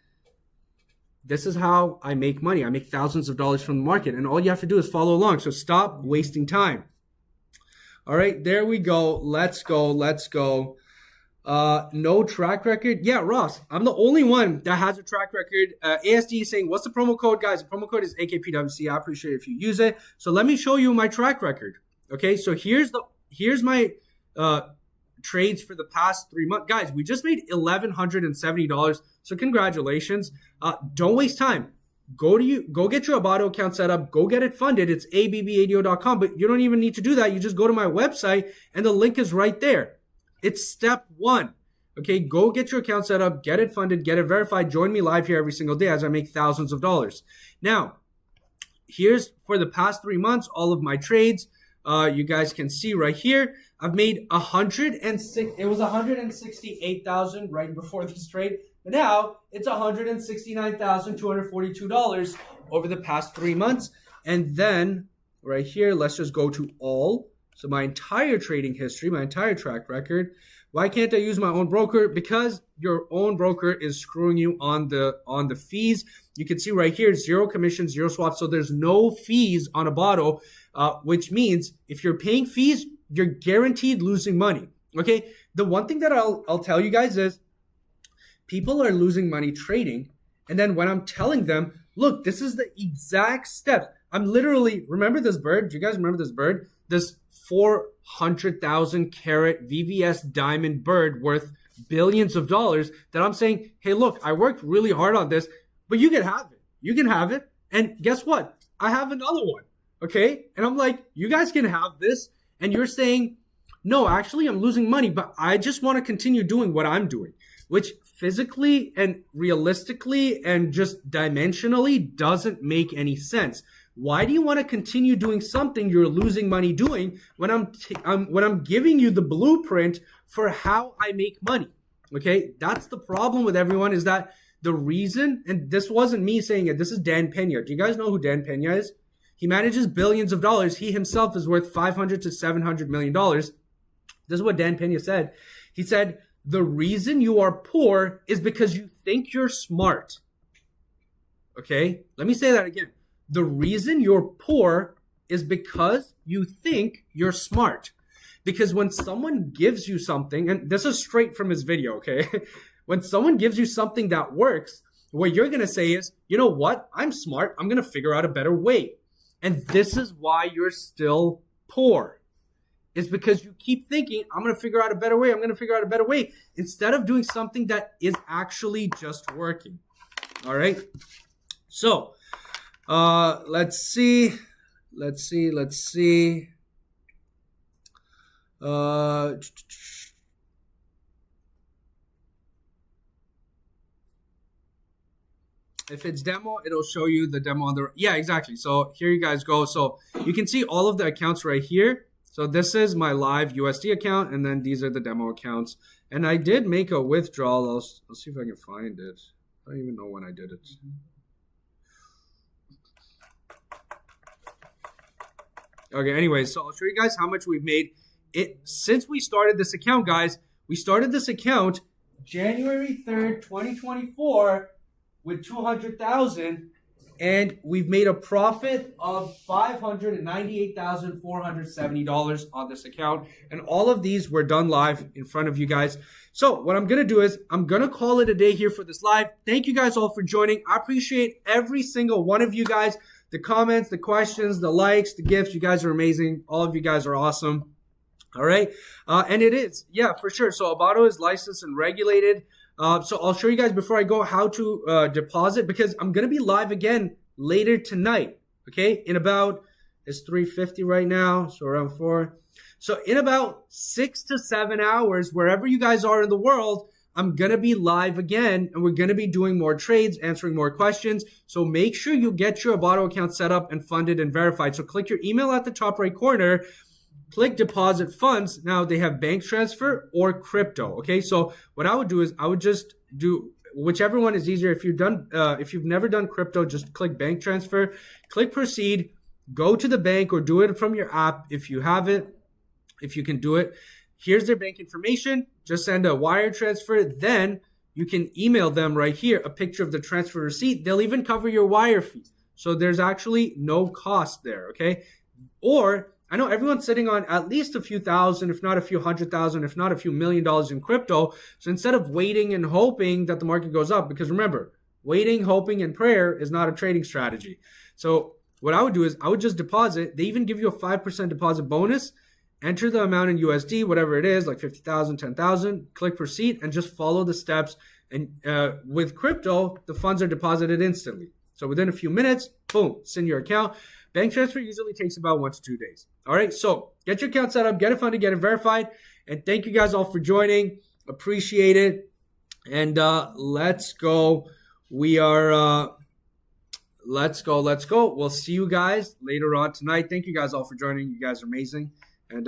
This is how I make money. I make thousands of dollars from the market, and all you have to do is follow along. So stop wasting time. All right, there we go. Let's go. No track record. Yeah, Ross, I'm the only one that has a track record. ASD is saying, what's the promo code, guys? The promo code is AKPWC. I appreciate it if you use it. So let me show you my track record. Okay, so here's my trades for the past 3 months. Guys, we just made $1,170. So congratulations. Don't waste time. Go get your Abato account set up. Go get it funded. It's abbado.com. But you don't even need to do that. You just go to my website and the link is right there. It's step 1. Okay, go get your account set up, get it funded, get it verified. Join me live here every single day as I make thousands of dollars. Now, here's for the past 3 months, all of my trades. You guys can see right here, I've made 106. It was 168,000 right before this trade. But now it's $169,242 over the past 3 months. And then right here, let's just go to all. So my entire trading history, my entire track record. Why can't I use my own broker? Because your own broker is screwing you on the fees. You can see right here, 0 commission, 0 swaps. So there's no fees on Abato, which means if you're paying fees, you're guaranteed losing money. Okay. The one thing that I'll tell you guys is people are losing money trading. And then when I'm telling them, look, this is the exact steps. I'm literally, remember this bird? Do you guys remember this bird? This 400,000 carat VVS diamond bird worth billions of dollars that I'm saying, hey, look, I worked really hard on this, but you can have it. You can have it. And guess what? I have another one. Okay. And I'm like, you guys can have this. And you're saying, no, actually, I'm losing money, but I just want to continue doing what I'm doing, which physically and realistically and just dimensionally doesn't make any sense. Why do you want to continue doing something you're losing money doing when I'm giving you the blueprint for how I make money? Okay, that's the problem with everyone, is that the reason, and this wasn't me saying it, this is Dan Pena. Do you guys know who Dan Pena is? He manages billions of dollars. He himself is worth $500 to $700 million. This is what Dan Pena said. He said, the reason you are poor is because you think you're smart. Okay, let me say that again. The reason you're poor is because you think you're smart. Because when someone gives you something, and this is straight from his video, okay? When someone gives you something that works, what you're going to say is, you know what? I'm smart. I'm going to figure out a better way. And this is why you're still poor. It's because you keep thinking, I'm going to figure out a better way. I'm going to figure out a better way, instead of doing something that is actually just working. All right. So, let's see. If it's demo, it'll show you the demo on the, yeah, exactly. So here you guys go. So you can see all of the accounts right here. So this is my live USD account, and then these are the demo accounts. And I did make a withdrawal. I'll see if I can find it. I don't even know when I did it. Okay, anyways, so I'll show you guys how much we've made. Since we started this account, guys, we started this account January 3rd, 2024 with 200,000, and we've made a profit of $598,470 on this account. And all of these were done live in front of you guys. So what I'm going to do is I'm going to call it a day here for this live. Thank you guys all for joining. I appreciate every single one of you guys. The comments, the questions, the likes, the gifts. You guys are amazing. All of you guys are awesome. All right. And it is. Yeah, for sure. So Abato is licensed and regulated. So I'll show you guys before I go how to deposit, because I'm going to be live again later tonight. Okay. In about, it's 3:50 right now. So around 4. So in about 6 to 7 hours, wherever you guys are in the world, I'm going to be live again, and we're going to be doing more trades, answering more questions. So make sure you get your Abato account set up and funded and verified. So click your email at the top right corner, click deposit funds. Now they have bank transfer or crypto. Okay. So what I would do is I would just do whichever one is easier. If you've never done crypto, just click bank transfer, click proceed, go to the bank or do it from your app. If you have it, if you can do it, here's their bank information. Just send a wire transfer. Then you can email them right here a picture of the transfer receipt. They'll even cover your wire fee. So there's actually no cost there, okay? Or I know everyone's sitting on at least a few thousand, if not a few $100,000, if not a few $1 million in crypto. So instead of waiting and hoping that the market goes up, because remember, waiting, hoping, and prayer is not a trading strategy. So what I would do is I would just deposit. They even give you a 5% deposit bonus. Enter the amount in USD, whatever it is, like 50,000, 10,000, click proceed, and just follow the steps. And with crypto, the funds are deposited instantly. So within a few minutes, boom, it's in your account. Bank transfer usually takes about 1 to 2 days. All right, so get your account set up, get it funded, get it verified. And thank you guys all for joining. Appreciate it. And let's go. We are, let's go. We'll see you guys later on tonight. Thank you guys all for joining. You guys are amazing. And